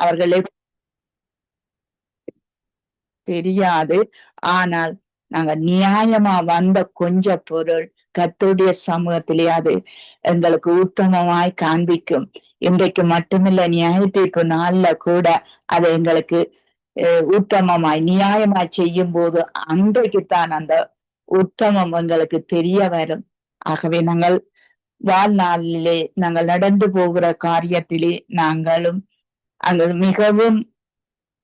அவர்கள் தெரியாது. ஆனால் நாங்க நியாயமா வந்த கொஞ்ச பொருள் கர்த்தருடைய சமூகத்திலே அது எங்களுக்கு உத்தமமாய் காண்பிக்கும். இன்றைக்கு மட்டுமில்ல, நியாய தீர்ப்பு நாள்ல கூட அது எங்களுக்கு உத்தமமாய் நியாயமாய் செய்யும் போது அன்றைக்குத்தான் அந்த உத்தமம் எங்களுக்கு தெரிய வரும். ஆகவே நாங்கள் வாழ்நாளிலே நாங்கள் நடந்து போகிற காரியத்திலே நாங்களும் அங்கு மிகவும்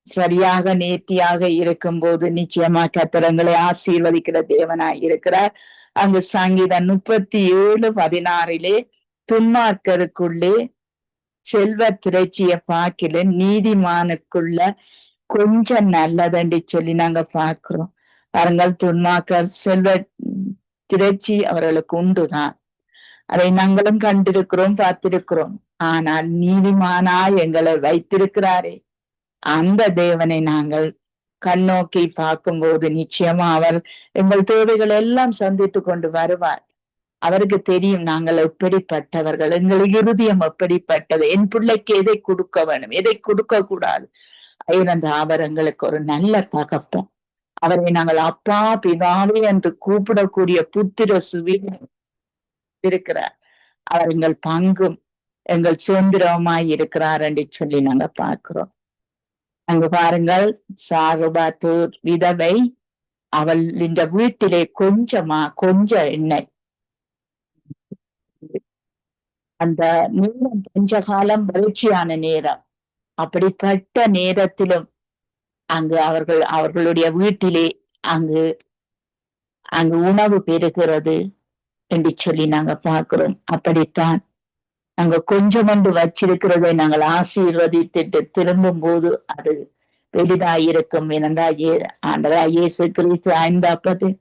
சரியாக நேர்த்தியாக இருக்கும் போது நிச்சயமா கர்த்தர் ஆசீர்வதிக்கிற தேவனாய் இருக்கிறார். அங்கு சங்கீதம் 37:16 துன்மார்க்கருக்குள்ளே செல்வ திரட்சிய பாக்கில நீதிமானுக்குள்ள கொஞ்சம் நல்லதென்று சொல்லி நாங்க பார்க்கிறோம். பாருங்கள், துன்மார்க்கர் செல்வ திரட்சி அவர்களுக்கு உண்டுதான். அதை நாங்களும் கண்டிருக்கிறோம், பார்த்திருக்கிறோம். ஆனால் நீதிமானாய் எங்களை வைத்திருக்கிறாரே, அந்த தேவனை நாங்கள் கண்ணோக்கி பார்க்கும்போது நிச்சயமா அவர் எங்கள் தேவைகள் எல்லாம் சந்தித்து கொண்டு வருவார். அவருக்கு தெரியும் நாங்கள் எப்படிப்பட்டவர்கள், எங்கள் இருதயம் எப்படிப்பட்டது, என் பிள்ளைக்கு எதை கொடுக்க வேண்டும், எதை கொடுக்க கூடாது. அவர் எங்களுக்கு ஒரு நல்ல தகப்பன். அவரை நாங்கள் அப்பா பிதாவே என்று கூப்பிடக்கூடிய புத்திர சுவி இருக்கிறார். அவர் எங்கள் பங்கும் எங்கள் சுதந்திரமாய் இருக்கிறார் என்று சொல்லி நாங்க பார்க்கிறோம். அங்கு பாருங்கள், சாருபாத்தூர் விதவை, அவள் இந்த வீட்டிலே கொஞ்சம் எண்ணெய். அந்த நேரம் பஞ்ச காலம், வறட்சியான நேரம். அப்படிப்பட்ட நேரத்திலும் அங்கு அவர்களுடைய வீட்டிலே அங்கு உணவு பெறுகிறது என்று சொல்லி நாங்க பார்க்கிறோம். அப்படித்தான் நாங்க கொஞ்சம் ஒன்று வச்சிருக்கிறதை நாங்கள் ஆசீர்வதித்துட்டு திரும்பும் போது அது பெரிதாயிருக்கும். ஆண்டவராகிய இயேசு கிறிஸ்து 5 அப்பத்தையும்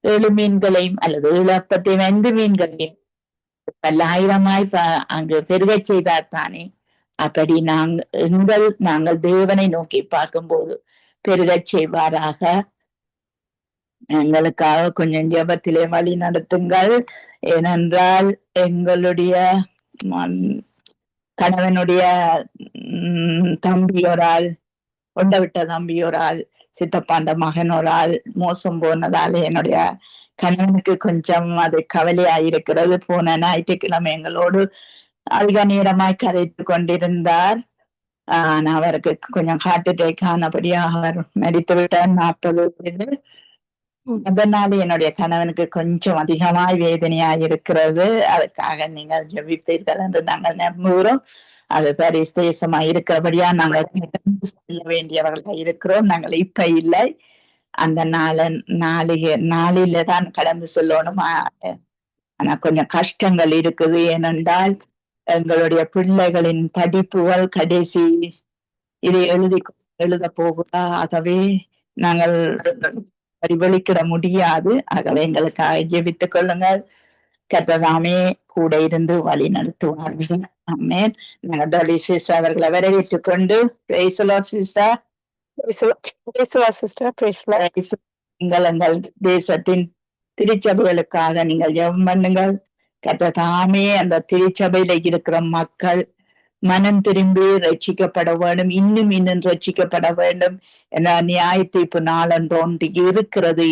7 மீன்களையும் அல்லது 7 அப்பத்தையும் 5 மீன்களையும் பல்லாயிரமாய் அங்கு பெருக செய்தார் தானே. அப்படி நாங்கள் தேவனை நோக்கி பார்க்கும்போது பெருக செய்வாராக. எங்களுக்காக கொஞ்சம் ஜெபத்திலே வழி நடத்துங்கள். ஏனென்றால் எங்களுடைய கணவனுடைய தம்பி ஒரு ஆள், கொண்டவிட்ட தம்பி ஒரு ஆள், சித்தப்பாண்ட மகன் ஒரு ஆள் மோசம் போனதால என்னுடைய கணவனுக்கு கொஞ்சம் அது கவலையாயிருக்கிறது. போன ஞாயிற்றுக்கிழமை எங்களோடு அதிக நேரமாய் கதைத்து கொண்டிருந்தார். அவருக்கு கொஞ்சம் ஹார்ட் அட்டாக் ஆனபடியாக அவர் மரித்து விட்டார். 40 வயது. அதனால என்னுடைய கணவனுக்கு கொஞ்சம் அதிகமாய் வேதனையாய் இருக்கிறது. அதுக்காக நீங்கள் ஜெபிப்பீர்கள் என்று நாங்கள் நம்புகிறோம். அது பாரிஸ் தேசமா இருக்கிறபடியா நாங்கள் செல்ல வேண்டியவர்களா இருக்கிறோம். நாங்கள் இப்ப இல்லை, அந்த நாளில தான் கடந்து செல்லணும். ஆனா கொஞ்சம் கஷ்டங்கள் இருக்குது. ஏனென்றால் எங்களுடைய பிள்ளைகளின் படிப்புகள் கடைசி இதை எழுத போகுதா. ஆகவே நாங்கள் வெளிக்கிட முடியாது. ஆகவே எங்களுக்காக ஜெபித்துக் கொள்ளுங்கள். கர்த்ததாமே கூட இருந்து வழி நடத்துவார்கள். ஆமென். நாங்கள் டோலி சிஸ்டர் அவர்களை வரவேற்றுக் கொண்டு எங்கள் தேசத்தின் திருச்சபைகளுக்காக நீங்கள் ஜெபம் பண்ணுங்கள். கர்த்ததாமே அந்த திருச்சபையில இருக்கிற மக்கள் மனம் திரும்பி ரட்சிக்கப்பட வேண்டும், இன்னும் ரட்சிக்கப்பட வேண்டும் என நியாய தீர்ப்பு நாளன்று ஒன்று இருக்கிறது.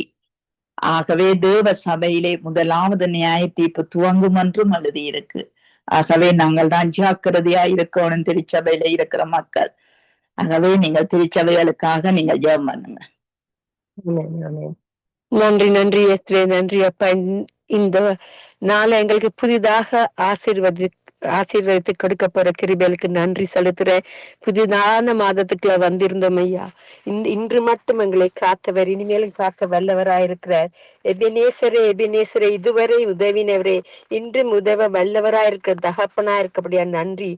ஆகவே தேவ சபையிலே முதலாவது நியாய தீர்ப்பு துவங்கும் என்றும் எழுதியிருக்கு. ஆகவே நாங்கள் தான் ஜாக்கிரதையா இருக்கணும், திருச்சபையில இருக்கிற மக்கள். ஆகவே நீங்கள் திருச்சபைகளுக்காக நீங்கள் ஜெபம் பண்ணுங்க. நன்றி நன்றி நன்றி அப்பா. இந்த நாளை எங்களுக்கு புதிதாக ஆசீர்வதித்து கொடுக்க போற கிருபைகளுக்கு நன்றி செலுத்துறேன். புதிதான மாதத்துக்குள்ள வந்திருந்தோம் ஐயா. இன்று மட்டும் எங்களை காத்தவர், இனிமேலும் காக்க வல்லவராயிருக்கிறார். எபினேசரே இதுவரை உதவினவரே, இன்றும் உதவ வல்லவராயிருக்கிற தகப்பனா இருக்கப்படியா நன்றி.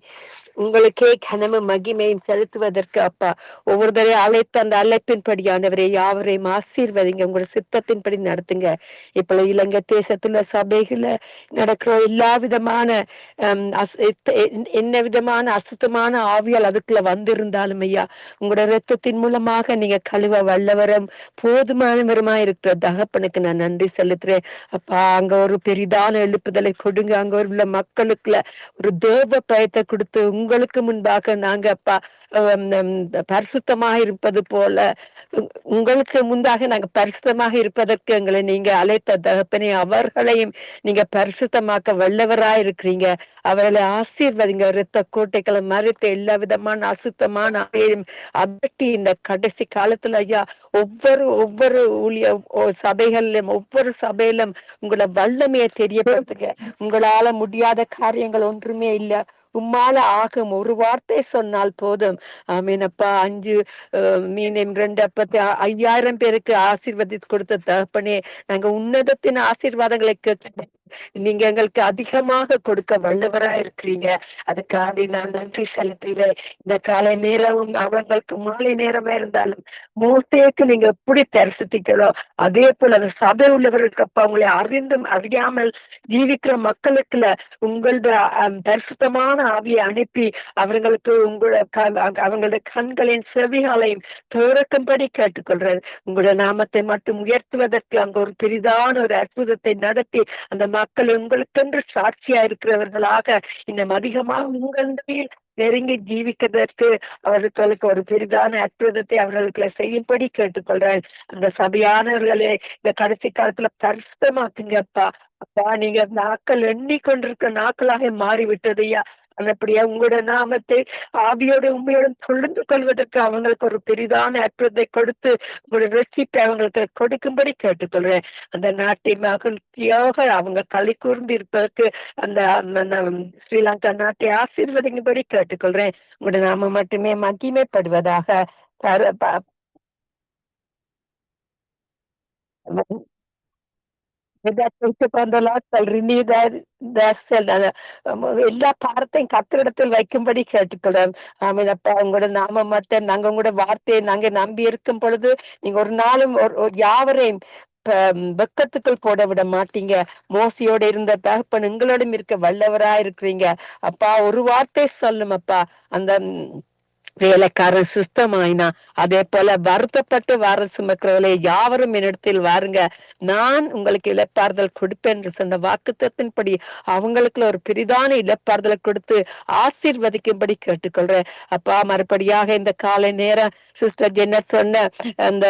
உங்களுக்கே கனமும் மகிமையும் செலுத்துவதற்கு அப்பா ஒவ்வொரு தடவை அழைத்து அந்த அழைப்பின்படியானவரை யாவரையும் ஆசீர்வதிங்க, உங்களோட சித்தத்தின்படி நடத்துங்க. இப்ப இலங்கை தேசத்துல சபைகளை நடக்கிற எல்லா விதமான என்ன விதமான அசுத்தமான ஆவியால் அதுக்குள்ள வந்திருந்தாலும் ஐயா, உங்களோட ரத்தத்தின் மூலமாக நீங்க கழுவ வல்லவரம் போதுமானவருமா இருக்கிற தகப்பனுக்கு நான் நன்றி செலுத்துறேன் அப்பா. அங்க ஒரு பெரிதான எழுப்புதலை கொடுங்க. அங்க உள்ள மக்களுக்குள்ள ஒரு தேவ பயத்தை கொடுத்து உங்களுக்கு முன்பாக நாங்க அப்பா பரிசுத்தமாக இருப்பது போல உங்களுக்கு முன்பாக நாங்க பரிசுத்தமாக இருப்பதற்கு எங்களை நீங்க அழைத்த தகப்பனே, அவர்களையும் நீங்க பரிசுத்தமாக்க வல்லவராய் இருக்கிறீங்க. அவர்களை ஆசீர்வதிங்க. இரத்த கோட்டைகளை மறைத்து எல்லா விதமான அசுத்தமான ஆவியையும் அதட்டி இந்த கடைசி காலத்துல ஐயா ஒவ்வொரு சபைகளிலும் ஒவ்வொரு சபையிலும் உங்களோட வல்லமையை தெரியப்படுத்துங்க. உங்களால முடியாத காரியங்கள் ஒன்றுமே இல்ல. உம்மால ஆகும். ஒரு வார்த்தை சொன்னால் போதும். ஆமீனப்பா. 5 மீனையும் 2 அப்பத்தை 5000 பேருக்கு ஆசீர்வதித்து கொடுத்த தகப்பனே, நாங்க உன்னதத்தின் ஆசீர்வாதங்களை கேட்க நீங்க எங்களுக்கு அதிகமாக கொடுக்க வல்லவரா இருக்கிறீங்க. அதுக்காண்டி நான் நன்றி செலுத்துகிறேன். இந்த காலை நேரமும் அவங்களுக்கு மாலை நேரமா இருந்தாலும் மோசேக்கு நீங்க எப்படி தரிசித்தீங்களோ அதே போல அந்த சபை உள்ளவர்களுக்கு அப்பா உங்களை அறிந்தும் அறியாமல் ஜீவிக்கிற மக்களுக்குள்ள உங்களோட பரிசுத்தமான ஆவியை அனுப்பி அவர்களுக்கு அவங்களுடைய கண்களின் செவிகளையும் திறக்கும்படி கேட்டுக்கொள்றேன். உங்களோட நாமத்தை மட்டும் உயர்த்துவதற்கு அங்க ஒரு பெரிதான ஒரு அற்புதத்தை நடத்தி அந்த மக்கள் உங்களுக்கென்று சாட்சியா இருக்கிறவர்களாக இன்னும் அதிகமாக உங்கள் நெருங்கி ஜீவிக்கிறதற்கு அவர்களுக்கு ஒரு பெரிதான அற்புதத்தை அவர்களுக்கு செய்யும்படி கேட்டுக்கொள்றேன். அந்த சபையானவர்களே இந்த கடைசி காலத்துல பரிசுத்தமாக்குங்க அப்பா. அப்பா நீங்க நாட்கள் எண்ணிக்கொண்டிருக்க நாட்களாக மாறிவிட்டதையா. அப்படியா உங்களோட நாமத்தை ஆவியோட உண்மையோடும் தொழுந்து கொள்வதற்கு அவங்களுக்கு ஒரு பெரிதான அற்புதத்தை கொடுத்து உங்களோட ரெசிப்பை அவங்களுக்கு கொடுக்கும்படி கேட்டுக்கொள்றேன். அந்த நாட்டை மகிழ்ச்சியாக அவங்க களி கூர்ந்து இருப்பதற்கு அந்த ஸ்ரீலங்கா நாட்டை ஆசீர்வதிக்கும்படி கேட்டுக்கொள்றேன். உங்களோட நாம மட்டுமே மகிமைப்படுவதாக. எல்லா பாரத்தையும் கத்திரிடத்தில் வைக்கும்படி கேட்டுக்கிறோம். ஆமீனப்பா. உங்களோட நாம மட்டும் நாங்க உங்களோட வார்த்தையை நாங்க நம்பி இருக்கும் பொழுது நீங்க ஒரு நாளும் யாவரையும் வெக்கத்துக்கள் போட விட மாட்டீங்க. மோசையோட இருந்த தகப்பன் உங்களோடும் இருக்க வல்லவரா இருக்கிறீங்க அப்பா. ஒரு வார்த்தை சொல்லும் அப்பா, அந்த வேலைக்காரன் சுத்தமாயினா அதே போல வருத்தப்பட்டு வார சுமக்கிறவர்களே யாவரும் என்னிடத்தில் வாருங்க, நான் உங்களுக்கு இழப்பாறுதல் கொடுப்பேன் என்று சொன்ன வாக்குத்தத்தின்படி அவங்களுக்கு ஒரு பெரிதான இழப்பாறுதலை கொடுத்து ஆசீர்வதிக்கும்படி கேட்டுக்கொள்றேன் அப்பா. மறுபடியாக இந்த காலை நேரம் சிஸ்டர் ஜென்னர் சொன்ன அந்த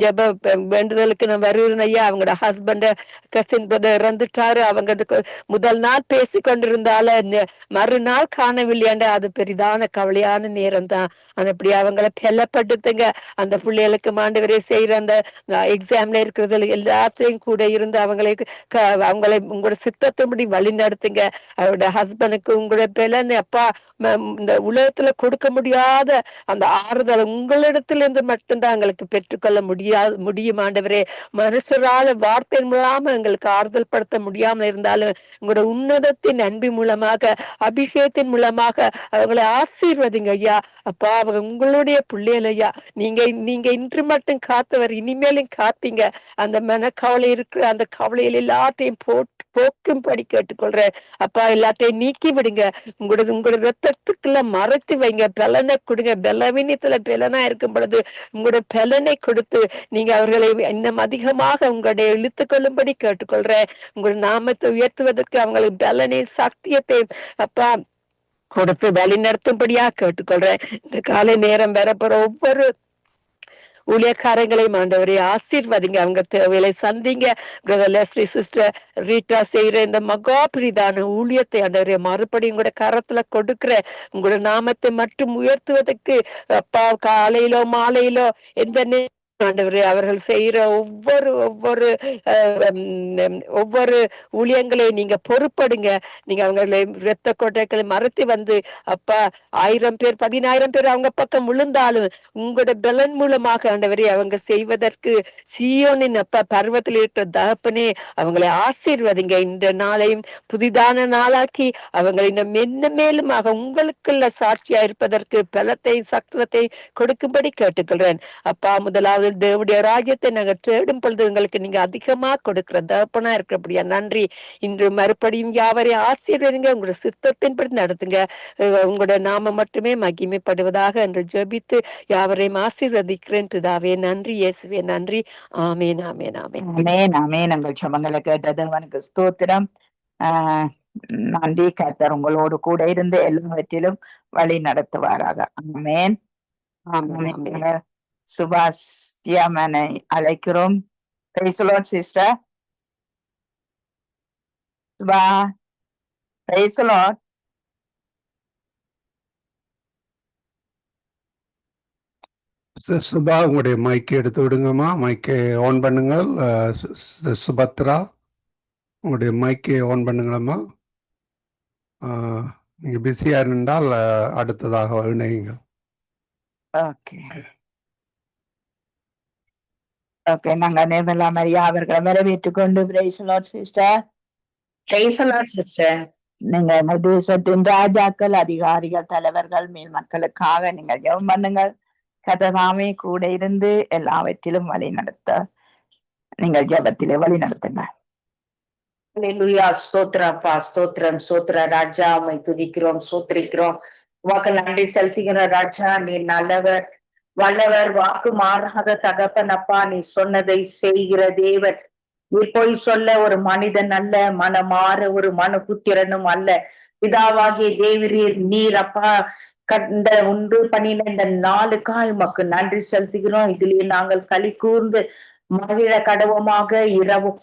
ஜெப வேண்டுதலுக்கு நான் வருகிறேன் ஐயா. அவங்களோட ஹஸ்பண்ட் கசின் பிரதர் இறந்துட்டாரு. அவங்க முதல் நாள் பேசி கொண்டிருந்தால மறுநாள் காணவில்லையாண்ட அது பெரிதான கவலையான நேரம் தான். அப்படி அவங்களை பலப்படுத்துங்க. அந்த பிள்ளைகளுக்கு ஆண்டவரே செய்யற அந்த எக்ஸாம்ல இருக்கிறதுல எல்லாத்தையும் கூட இருந்து அவங்களை உங்களோட சித்தத்தின்படி வழி நடத்துங்க. அவரோட ஹஸ்பண்டுக்கு உங்களோட பலன் அப்பா இந்த உலகத்துல கொடுக்க முடியாத அந்த ஆறுதல் உங்களிடத்திலிருந்து மட்டும்தான் எங்களுக்கு பெற்றுக்கொள்ள முடியும் ஆண்டவரே. மனுஷரால வார்த்தை மூலமா எங்களுக்கு ஆறுதல் படுத்த முடியாம இருந்தாலும் உங்களோட உன்னதத்தின் அன்பின் மூலமாக அபிஷேகத்தின் மூலமாக அவங்களை ஆசீர்வதிங்க ஐயா. அப்பா அவங்க உங்களுடைய பிள்ளைகள் ஐயா. நீங்க இன்று மட்டும் காத்தவர் இனிமேலும் காப்பீங்க. அந்த மனக்கவலை இருக்கிற அந்த கவலையில் எல்லாத்தையும் போக்கும்படி கேட்டுக்கொள்றேன் அப்பா. எல்லாத்தையும் நீக்கி விடுங்க. உங்களோட ரத்தத்துக்குள்ள மறைத்து வைங்க. பலனை கொடுங்க. பலவீனத்துல பலனா இருக்கும் பொழுது உங்களோட பலனை கொடுத்து நீங்க அவர்களை இன்னும் அதிகமாக உங்களுடைய இழுத்து கொள்ளும்படி கேட்டுக்கொள்றேன். உங்களோட நாமத்தை உயர்த்துவதற்கு அவங்களுக்கு பலனை சக்தியத்தை அப்பா கொடுத்து வழி நடத்தும்படியா கேட்டுக்கொள்றேன். இந்த காலை நேரம் வரப்போற ஒவ்வொரு ஊழியக்காரங்களையும் ஆண்டவரை ஆசீர்வதிங்க. அவங்க தேவையை சந்திங்க. லெஸ்லி சிஸ்டர் ரீட்டா செய்யற இந்த மகாபிரிதான ஊழியத்தை ஆண்டவரை மறுபடியும் உங்களோட கரத்துல கொடுக்கிற உங்களோட நாமத்தை மட்டும் உயர்த்துவதற்கு அப்பா காலையிலோ மாலையிலோ எந்த ஆண்டவரே அவர்கள் செய்யற ஒவ்வொரு ஊழியங்களை நீங்க பொறுப்படுங்க. நீங்க அவங்களை இரத்த கோட்டைகளை மறைத்து வந்து அப்பா 1000 பேர் 10000 பேர் அவங்க பக்கம் விழுந்தாலும் உங்களோட பலன் மூலமாக ஆண்டவரே அவங்க செய்வதற்கு சீயோனின் அப்பா பர்வத்தில் இருக்கிற தகப்பனே அவங்களை ஆசீர்வதிங்க. இந்த நாளையும் புதிதான நாளாக்கி அவங்களை இன்னும் மேலுமாக உங்களுக்குள்ள சாட்சியா இருப்பதற்கு பலத்தை சத்துவத்தை கொடுக்கும்படி கேட்டுக்கொள்றேன் அப்பா. முதலாவது தேவனுடைய ராஜ்யத்தை நாங்க தேடும் பொழுது உங்களுக்கு நீங்க அதிகமா கொடுக்கிற தகப்பனா இருக்கிறபடியா நன்றி. இன்று மறுபடியும் யாவரையும் ஆசீர்வதிங்க. உங்களோட சித்தத்தின்படி நடத்துங்க. உங்களோட நாம மட்டுமே மகிமைப்படுவதாக என்று ஜெபித்து யாவரையும் ஆசீர்வதிக்கிறேன் பிதாவே. நன்றி இயேசுவே நன்றி. ஆமேன் ஆமேன் ஆமேன் ஆமேன் ஆமேன். உங்கள் ஜெபங்களை கேட்டது அவனுக்கு ஸ்தோத்திரம். நன்றி. கர்த்தர் உங்களோடு கூட இருந்து எல்லாவற்றிலும் வழி நடத்துவாராக. ஆமென். ஆமென், ஆமென். சுபாஷ் யாமனை அழைக்கிறோம். Praise the Lord, sister. Subha, praise the Lord. Subha, உங்களுடைய மைக்கை எடுத்து விடுங்கம்மா. மைக்கை ஆன் பண்ணுங்கள். சுபத்ரா, உங்களுடைய மைக்கை ஆன் பண்ணுங்களம்மா. நீங்கள் பிஸியாக இருந்தால் அடுத்ததாக இணையுங்கள். ஓகே ஓகே, நாங்க நேர்மலா மரியா அவர்களை வரவேற்றுக் கொண்டு praise the Lord, sister. Praise the Lord, sister. நீங்க இந்த தேசத்தின் ராஜாக்கள், அதிகாரிகள், தலைவர்கள், மேல் மக்களுக்காக நீங்கள் ஜெபம் பண்ணுங்கள். கர்த்தராமே கூட இருந்து எல்லாவற்றிலும் வழி நடத்த நீங்கள் ஜெபத்திலே வழி நடத்துங்க. Hallelujah. ஸ்தோத்திரப்பா, ஸ்தோத்திரம், ஸ்தோத்திர ராஜா, உம்மை துதிக்கிறோம், ஸ்தோத்திரிக்கிறோம். உமக்கு நன்றி செலுத்துகிற ராஜா, நீ நல்லவர், வல்லவர், வாக்கு மாறாத தகப்பனப்பா. நீ சொன்னதை செய்கிற தேவன். நீ போய் சொல்ல ஒரு மனிதன் அல்ல, மனமாற ஒரு மனுபுத்திரனும் அல்ல. பிதாவாகிய தேவரீர் நீர் அப்பா இந்த உண்டு பண்ணின இந்த நாளுக்காய் உமக்கு நன்றி செலுத்துகிறோம். இதிலே நாங்கள் களி கூர்ந்து மகிழ கடவுமாக இரவும்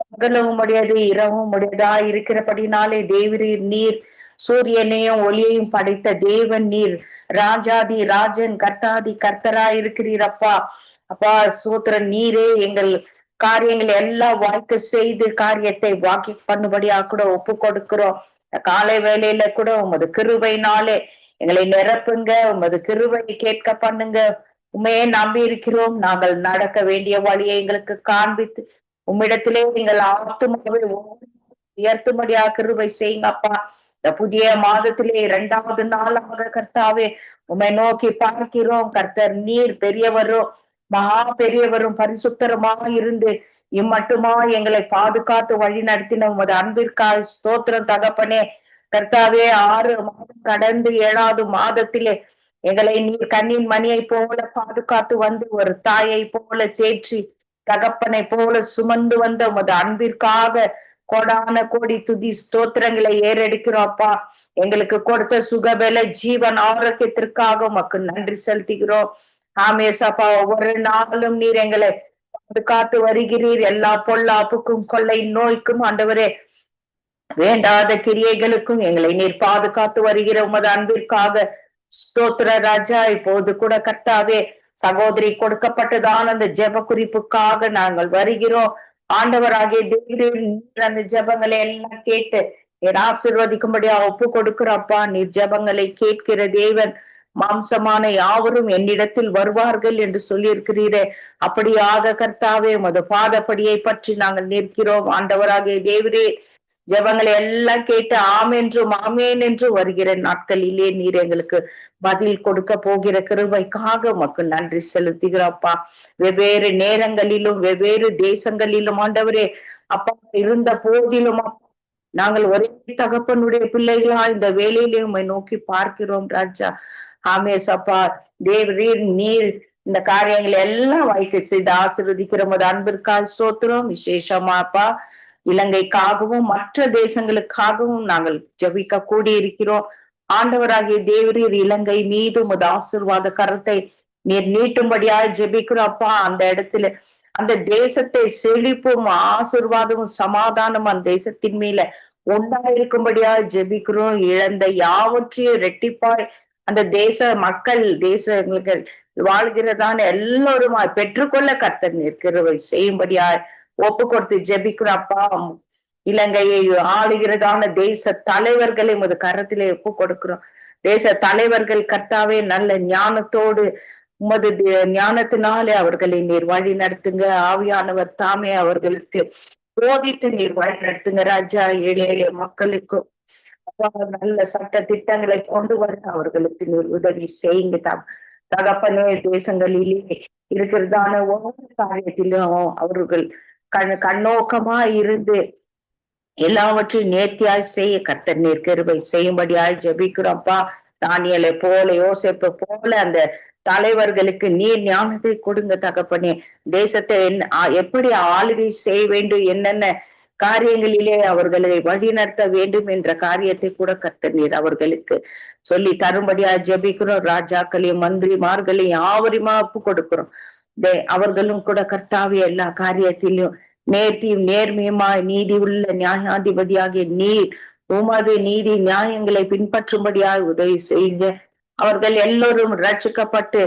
பகலும் உடையது இரவும் உடையதா இருக்கிறபடினாலே தேவரீர் நீர் சூரியனையும் ஒளியையும் படைத்த தேவன் நீர். ராஜாதி ராஜன், கர்த்தாதி கர்த்தரா இருக்கிறீர் அப்பா. அப்பா சூத்திரன் நீரே எங்கள் காரியங்கள் எல்லாம் வாய்க்க செய்து காரியத்தை வாக்கி பண்ணுபடியா கூட ஒப்பு கொடுக்கிறோம். காலை வேளையில கூட உமது கிருபையினாலே எங்களை நிரப்புங்க. உமது கிருபை கேட்க பண்ணுங்க. உண்மையே நம்பி இருக்கிறோம். நாங்கள் நடக்க வேண்டிய வழியை எங்களுக்கு காண்பித்து உம்மிடத்திலே நீங்கள் ஆத்துமாவை உயர்த்தும்படியா கிருபை செய்யுங்க அப்பா. இந்த புதிய மாதத்திலே 2வது நாளாக கர்த்தாவே உம்மை நோக்கி பார்க்கிறோம். கர்த்தர் நீர் பெரியவரும் மகா பெரியவரும் பரிசுத்தரமாக இருந்து இம்மட்டுமா எங்களை பாதுகாத்து வழி நடத்தின உமது அன்பிற்காக ஸ்தோத்திரம் தகப்பனே. கர்த்தாவே 6 மாதம் கடந்து 7வது மாதத்திலே எங்களை நீர் கண்ணின் மணியை போல பாதுகாத்து வந்து ஒரு தாயை போல தேற்றி தகப்பனை போல சுமந்து வந்த உமது அன்பிற்காக கோடான கோடி துதி ஸ்தோத்திரங்களை ஏறெடுக்கிறோம் அப்பா. எங்களுக்கு கொடுத்த சுகபல ஜீவன் ஆரோக்கியத்திற்காக உமக்கு நன்றி செலுத்துகிறோம். ஆமேசப்பா, ஒவ்வொரு நாளும் நீர் எங்களை பாதுகாத்து வருகிறீர். எல்லா பொல்லாப்புக்கும் கொள்ளை நோய்க்கும் ஆண்டவரே வேண்டாத கிரியைகளுக்கும் எங்களை நீர் பாதுகாத்து வருகிற உமது அன்பிற்காக ஸ்தோத்திர ராஜா. இப்போது கூட கர்த்தாவே சகோதரி கொடுக்கப்பட்டதான அந்த ஜெப குறிப்புக்காக நாங்கள் வருகிறோம். ஆண்டவராகிய தேவரீர் நீர் அந்த ஜெபங்களை எல்லாம் கேட்டு என் ஆசீர்வதிக்கும்படியா ஒப்பு கொடுக்கிறப்பா. நீர் ஜெபங்களை கேட்கிற தேவன். மாம்சமான யாவரும் என்னிடத்தில் வருவார்கள் என்று சொல்லி இருக்கிறீரே, அப்படியாக கர்த்தாவே உமது பாதப்படியை பற்றி நாங்கள் நிற்கிறோம். ஆண்டவராகிய தேவரே ஜெபங்களை எல்லாம் கேட்டு ஆமென்றும் ஆமேன் என்று வருகிற நாட்களிலே நீர் எங்களுக்கு பதில் கொடுக்க போகிற கிருபைக்காக உமக்கு நன்றி செலுத்துகிறப்பா. வெவ்வேறு நேரங்களிலும் வெவ்வேறு தேசங்களிலும் ஆண்டவரே அப்பா இருந்த போதிலும் நாங்கள் ஒரே தகப்பனுடைய பிள்ளைகளா இந்த வேலையிலே உம்மை நோக்கி பார்க்கிறோம் ராஜா. ஆமேசப்பா, தேவரீர் நீர் இந்த காரியங்களை எல்லாம் வாய்க்க செய்து ஆசீர்வதிக்கிற உமது அன்பிற்காக ஸ்தோத்திரம். விசேஷமாப்பா இலங்கைக்காகவும் மற்ற தேசங்களுக்காகவும் நாங்கள் ஜெபிக்க கூடியிருக்கிறோம். ஆண்டவராகிய தேவரீர் இலங்கை மீது உமது ஆசீர்வாத கரத்தை நீர் நீட்டும்படியாக ஜெபிக்கிறோம் அப்பா. அந்த இடத்துல அந்த தேசத்தை செழிப்பும் ஆசீர்வாதமும் சமாதானமும் அந்த தேசத்தின் மேல உண்டாயிருக்கும்படியாக ஜெபிக்கிறோம். இழந்த யாவற்றையும் ரெட்டிப்பாய் அந்த தேச மக்கள் தேசங்களுக்கு வாழ்கிறதான எல்லோருமா பெற்றுக்கொள்ள கர்த்தர் நிற்கிறவை செய்யும்படியாய் ஒப்பு கொடுத்து ஜெபிக்கிறோம் அப்பா. இலங்கையை ஆளுகிறதான தேச தலைவர்களை உமது கரத்திலே ஒப்பு கொடுக்கிறோம். தேச தலைவர்கள் கர்த்தாவே நல்ல ஞானத்தோடு உமது ஞானத்தினாலே அவர்களை நீர் வழி நடத்துங்க. ஆவியானவர் தாமே அவர்களுக்கு போதித்து நீர் வழி நடத்துங்க ராஜா. ஏழை எளிய மக்களுக்கும் நல்ல சட்ட திட்டங்களை கொண்டு வர அவர்களுக்கு நீர் உதவி செய்யுங்க தகப்பனே. தேசங்களிலே இருக்கிறதான ஒவ்வொரு காரியத்திலும் அவர்கள் கண்ணோக்கமா இருந்து எல்லாவற்றையும் நேர்த்தியாய் செய்ய கர்த்தர் நீர் கிருபை செய்யும்படியாய் ஜெபிக்கிறோம்ப்பா. தானியலை போல யோசேப்பை போல அந்த தலைவர்களுக்கு நீர் ஞானத்தை கொடுங்க தகப்பனே. தேசத்தை எப்படி ஆளுகை செய்ய வேண்டும், என்னென்ன காரியங்களிலே அவர்களை வழிநடத்த வேண்டும் என்ற காரியத்தை கூட கர்த்தர் நீர் அவர்களுக்கு சொல்லி தரும்படியா ஜெபிக்கிறோம். ராஜாக்களையும் மந்திரிமார்களையும் யாவரையுமா ஒப்பு கொடுக்கிறோம். அவர்களும் கூட கர்த்தாவே எல்லா காரியத்திலும் நேர்த்தியும் நேர்மையுமாய் நீதி உள்ள நியாயாதிபதியாகிய நீர் உமது நீதி நியாயங்களை பின்பற்றும்படியாய் உதவி செய்யுங்க. அவர்கள் எல்லோரும் ரட்சிக்கப்பட்டு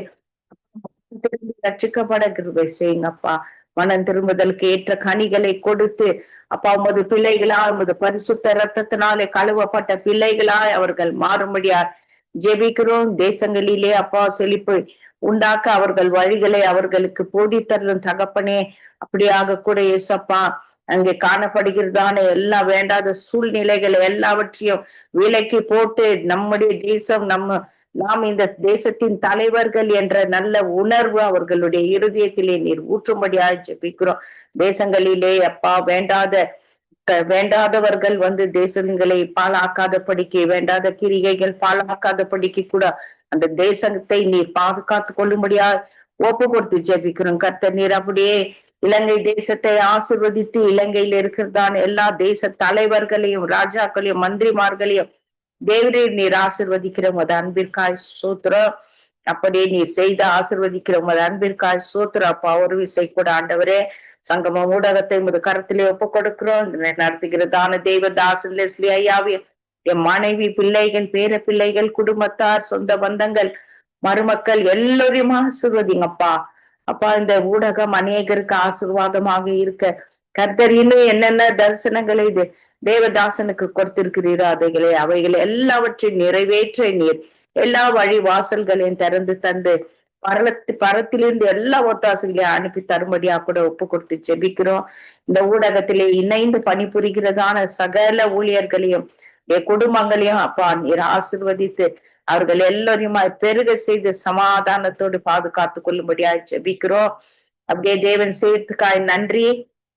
ரட்சிக்கப்பட கிருபை செய்யுங்கப்பா. மனம் திரும்புதலுக்கு ஏற்ற கனிகளை கொடுத்து அப்பா உமது பிள்ளைகளாய் உமது பரிசுத்த ரத்தத்தினாலே கழுவப்பட்ட பிள்ளைகளாய் அவர்கள் மாறும்படியார் ஜெபிக்கிறோம். தேசங்களிலே அப்பா செழிப்பு உண்டாக்க அவர்கள் வழிகளை அவர்களுக்கு போதித்தரும் தகப்பனே. அப்படியாக கூட ஏசப்பா அங்கே காணப்படுகிறதான எல்லா வேண்டாத சூழ்நிலைகளை எல்லாவற்றையும் விலக்கி போட்டு நம்முடைய தேசம் நாம் இந்த தேசத்தின் தலைவர்கள் என்ற நல்ல உணர்வு அவர்களுடைய இருதயத்திலே நீர் ஊற்றும்படியாக ஜெபிக்கிறோம். தேசங்களிலே அப்பா வேண்டாதவர்கள் வந்து தேசங்களை பாழாக்காதபடிக்கு வேண்டாத கிரிகைகள் பாழாக்காதபடிக்கு கூட அந்த தேசத்தை நீர் பாதுகாத்து கொள்ளும்படியா ஒப்பு கொடுத்து ஜெபிக்கிறோம். கர்த்தர் நீர் அப்படியே இலங்கை தேசத்தை ஆசிர்வதித்து இலங்கையில் இருக்கிறதான எல்லா தேச தலைவர்களையும் ராஜாக்களையும் மந்திரிமார்களையும் தேவரீர் நீர் ஆசிர்வதிக்கிற உமது அன்பிற்காய் சோத்திரம். அப்படியே நீர் செய்த ஆசிர்வதிக்கிற உமது அன்பிற்காய் சோத்திரம். அப்பா ஒரு விசை கூட ஆண்டவரே சங்கம ஊடகத்தை உமது கருத்திலே ஒப்பு கொடுக்கிறோம். நடத்துகிறதான தேவதாசன் லெஸ்லி ஐயாவே என் மனைவி பிள்ளைகள் பேர பிள்ளைகள் குடும்பத்தார் சொந்த பந்தங்கள் மருமக்கள் எல்லோரையும் ஆசிர்வதிங்கப்பா. அப்பா இந்த ஊடகம் அநேகருக்கு ஆசீர்வாதமாக இருக்க கர்த்தர் இன்னும் என்னென்ன தரிசனங்களை தேவதாசனுக்கு கொடுத்திருக்கிறீரோ அவைகளை எல்லாவற்றையும் நிறைவேற்ற நீர் எல்லா வழி வாசல்களையும் திறந்து தந்து பரத்திலிருந்து எல்லா ஒத்தாசைகளையும் அனுப்பி தரும்படியா கூட ஒப்பு கொடுத்து ஜெபிக்கிறோம். இந்த ஊடகத்திலே இணைந்து பணிபுரிகிறதான சகல ஊழியர்களையும் குடும்பங்களையும் அப்பா நீர் ஆசிர்வதித்து அவர்கள் எல்லோரையுமா பெருக செய்து சமாதானத்தோடு பாதுகாத்து கொள்ளும்படியா ஜெபிக்கிறோம். அப்படியே தேவன் செய்யறதுக்காய் நன்றி.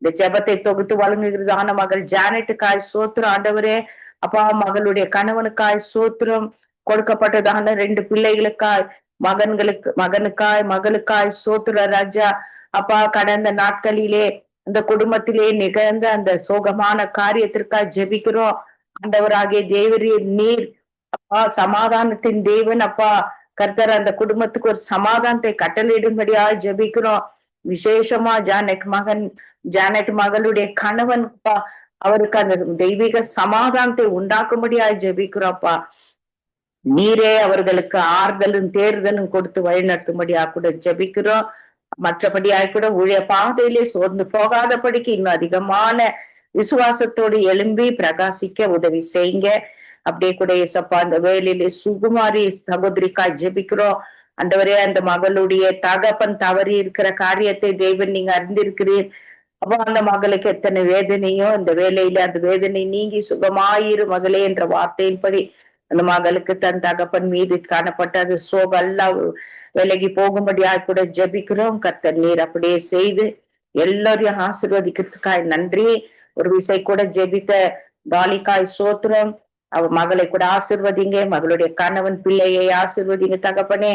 இந்த ஜெபத்தை தொகுத்து வழங்குகிறதான மகள் ஜானட்டுக்காய் சோத்திரம் ஆண்டவரே. அப்பா மகளுடைய கணவனுக்காய் சோத்திரம். கொடுக்கப்பட்டதான 2 பிள்ளைகளுக்காய் மகனுக்காய் சோத்திர ராஜா. அப்பா கடந்த நாட்களிலே அந்த குடும்பத்திலே நிகழ்ந்த அந்த சோகமான காரியத்திற்காய் ஜெபிக்கிறோம். ஆண்டவராகிய தேவரே நீர் அப்பா சமாதானத்தின் தேவன் அப்பா கர்த்தர் அந்த குடும்பத்துக்கு ஒரு சமாதானத்தை கட்டளையிடும்படியா ஜெபிக்கிறோம். விசேஷமா ஜானட் மகளுடைய கணவன் அப்பா அவருக்கு அந்த தெய்வீக சமாதானத்தை உண்டாக்கும்படியா ஜெபிக்கிறோம்ப்பா. நீரே அவர்களுக்கு ஆறுதலும் தேர்தலும் கொடுத்து வழிநடத்தும்படியா கூட ஜெபிக்கிறோம். மற்றபடியாய் கூட ஊழிய பாதையிலே சோர்ந்து போகாதபடிக்கு இன்னும் அதிகமான விசுவாசத்தோடு எழும்பி பிரகாசிக்க உதவி செய்யுங்க. அப்படியே கூட ஏசப்பா அந்த வேலையிலே சுகுமாரி சகோதரிக்காய் ஜெபிக்கிறோம். ஆண்டவரே அந்த மகளுடைய தகப்பன் தவறி இருக்கிற காரியத்தை தேவன் நீங்க அறிந்திருக்கிறீர். அப்போ அந்த மகளுக்கு எத்தனை வேதனையோ அந்த வேலையில அந்த வேதனை நீங்கி சுகமாயிரு மகளே என்ற வார்த்தையின்படி அந்த மகளுக்கு தன் தகப்பன் மீது காணப்பட்ட அது சோகெல்லாம் விலகி போகும்படியா கூட ஜெபிக்கிறோம். கர்த்தர் நீர் அப்படியே செய்து எல்லாரையும் ஆசீர்வதிக்கிறதுக்காய் நன்றி. ஒரு விசை கூட ஜெபித்த டாலிக்காய் சோத்திரம். அவ மகளை கூட ஆசிர்வதிங்க. மகளுடைய கணவன் பிள்ளையை ஆசிர்வதிங்க தகப்பனே.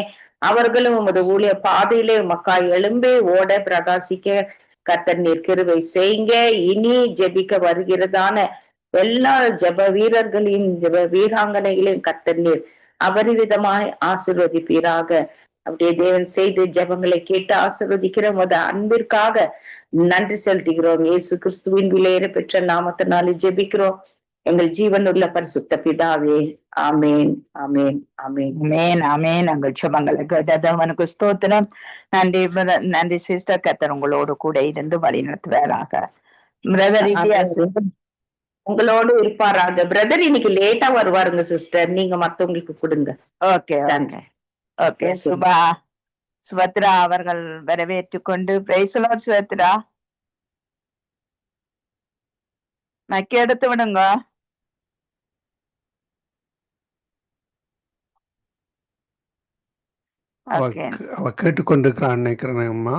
அவர்களும் உமது ஊழிய பாதையிலே உமக்காய் எழும்பி ஓட பிரகாசிக்க கர்த்தர் நீர் கிருபை செய்யுங்க. இனி ஜெபிக்க வருகிறதான எல்லா ஜெப வீரர்களையும் ஜெப வீராங்கனைகளையும் கர்த்தர் நீர் அபரிவிதமாய் ஆசீர்வதிப்பீராக. அப்படியே தேவன் செய்து ஜெபங்களை கேட்டு ஆசீர்வதிக்கிற உமது அன்பிற்காக நன்றி செலுத்துகிறோம். இயேசு கிறிஸ்துவின் விலையேற பெற்ற நாமத்தினாலே ஜெபிக்கிறோம் எங்கள் ஜீவனுள்ள பரிசுத்த பிதாவே. ஆமேன் ஆமேன் ஆமேன் ஆமேன் ஆமேன். எங்கள் ஜெபங்களுக்கு கேட்டதவனுக்கு ஸ்தோத்திரம். நன்றி சிஸ்டர். கர்த்தர் உங்களோடு கூட இருந்து வழி நடத்துவாராக. பிரதர் உங்களோடு இருப்பாராக. பிரதர் இன்னைக்கு லேட்டா வருவாருங்க சிஸ்டர். நீங்க மத்தவங்களுக்கு கொடுங்க. Okay okay. சுபத்ரா அவர்கள் வரவேற்று கொண்டு பிரைஸ்லோ சுபத்ரா மக்கி எடுத்து விடுங்க. அவ கேட்டுக்கொண்டிருக்கிறான் நினைக்கிறேன் அம்மா.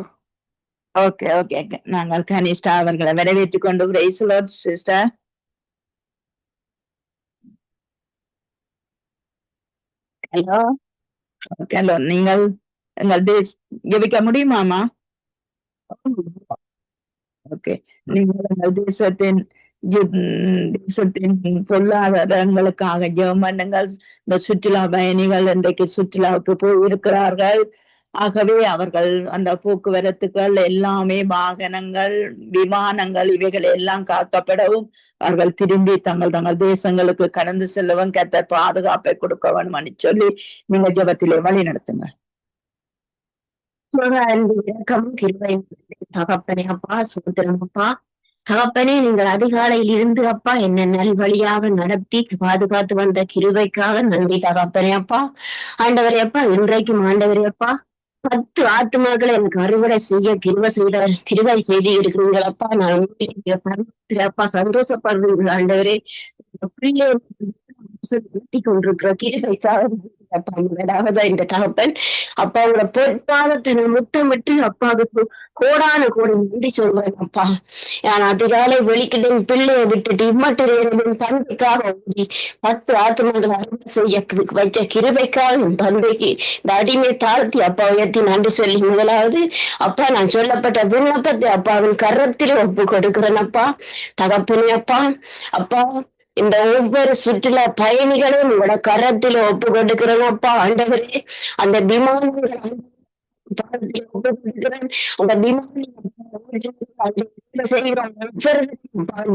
Okay okay. நாங்கள் கனிஷ்டா அவர்களை வரவேற்று கொண்டு பிரைஸ்லோ சிஸ்டர். Hello hello. நீங்கள் எங்கள் ஜெபிக்க முடியுமாமா? ஓகே. நீங்கள் எங்கள் தேசத்தின் தேசத்தின் பொருளாதாரங்களுக்காக ஜெபம் பண்ணுங்கள். இந்த சுற்றுலா பயணிகள் இன்றைக்கு சுற்றுலாவுக்கு போய் இருக்கிறார்கள். ஆகவே அவர்கள் அந்த போக்குவரத்துகள் எல்லாமே வாகனங்கள், விமானங்கள் இவைகள் எல்லாம் காக்கப்படவும் அவர்கள் திரும்பி தங்கள் தேசங்களுக்கு கடந்து செல்லவும் கர்த்தர் பாதுகாப்பை கொடுக்க வேணும்னு சொல்லி நீங்க ஜெபத்திலே வழி நடத்துங்க. தகப்பனே அப்பா, சோதரம் அப்பா, தகப்பனே நீங்கள் அதிகாலையில் இருந்து அப்பா என்ன நல்வழியாக நடத்தி பாதுகாத்து வந்த கிருபைக்காக நன்றி தகப்பனே அப்பா. ஆண்டவரே அப்பா, இன்றைக்கும் ஆண்டவரே அப்பா 10 ஆத்துமாக்களை எனக்கு அறுவடை செய்ய கிருபை செய்து இருக்கிறீங்களப்பா. நான் அப்பா சந்தோஷப்படுறீங்க ஆண்டவரே. கொண்டிருக்கிற கிருபைக்காக அப்பா முதலாவதா இந்த தகப்பன் அப்பா உங்களோட பொற்பாதத்தை முத்தமிட்டு அப்பாவுக்கு கோடான கோடி நன்றி சொல்றேன் அப்பா. நான் அதிகாலை வெளிக்கிட்டும் பிள்ளையை விட்டுட்டு இம்மட்டின் தந்தைக்காக ஓடி 10 ஆத்மாக்களை அறுவடை செய்ய வைச்ச கிருபைக்காக தந்தைக்கு இந்த அடிமை தாழ்த்தி அப்பா உயர்த்தி நன்றி சொல்லி முதலாவது அப்பா நான் சொல்லப்பட்ட விண்ணப்பத்தை அப்பாவின் கரத்தில் ஒப்பு கொடுக்கிறேன் அப்பா. தகப்பனே அப்பா, அப்பா இந்த ஒவ்வொரு சுற்றுலா பயணிகளும் உங்களோட கரத்தில் ஒப்பு கொடுக்கிறேன் அப்பா. ஆண்டவரே அந்த விமானங்கள் ஒப்பு கொடுக்கிறேன். அந்த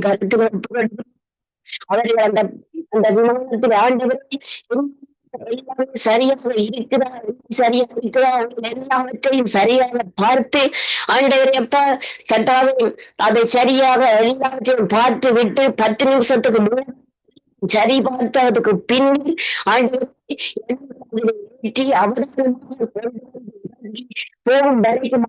கருத்துல ஒப்பு கொடுக்கிறேன். அவர்கள் அந்த விமானத்தில் ஆண்டவரை எல்லாமே சரியாக இருக்குதா எல்லாவற்றையும் சரியாக பார்த்து ஆண்டவரே அப்பா கர்த்தாவே அதை சரியாக எல்லாவற்றையும் பார்த்து விட்டு 10 நிமிஷத்துக்கு முன்னாடி சரி பார்த்ததுக்கு பின் ஆண்டவரை போகும் வரைக்கும்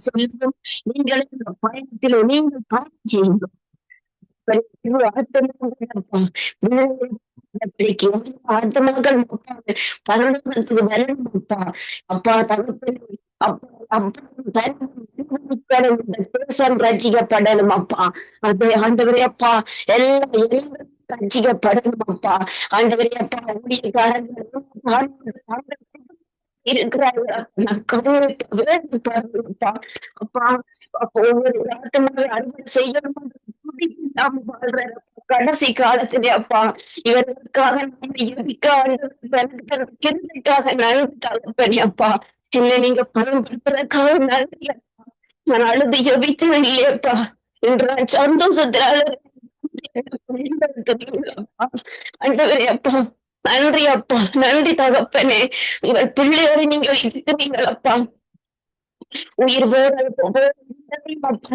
செல்லும் நீங்களும் பயணத்திலே நீங்கள் பயணம் செய்யுங்கள். ஆத்மாக்கள் பரலோகத்துக்கு வரணும் அப்பா. அப்பா தகப்பனே தேசம் ரட்சிக்கப்படணும் அப்பா. அது ஆண்டவரே அப்பா எல்லாம் ரட்சிக்கப்படணும் அப்பா. ஆண்டவரே அப்பா ஊழியக்காரர்கள் இருக்கிறார்கள் அப்பா. ஒவ்வொரு அறுவடை செய்யணும் கடைசி காலத்திலே அப்பா இவர்களுக்காக நன்றி தகப்பனே அப்பா. என்ன நீங்க பயன்படுத்துறதுக்காக நன்றி. நான் அழுது ஜபித்தது இல்லையப்பா. இன்று நான் சந்தோஷத்தினால ஆண்டவரே அப்பா நன்றி அப்பா. நன்றி தகப்பனே. உங்கள் பிள்ளையோடு நீங்கள் இருக்கிறீங்கள் அப்பா. உயிர்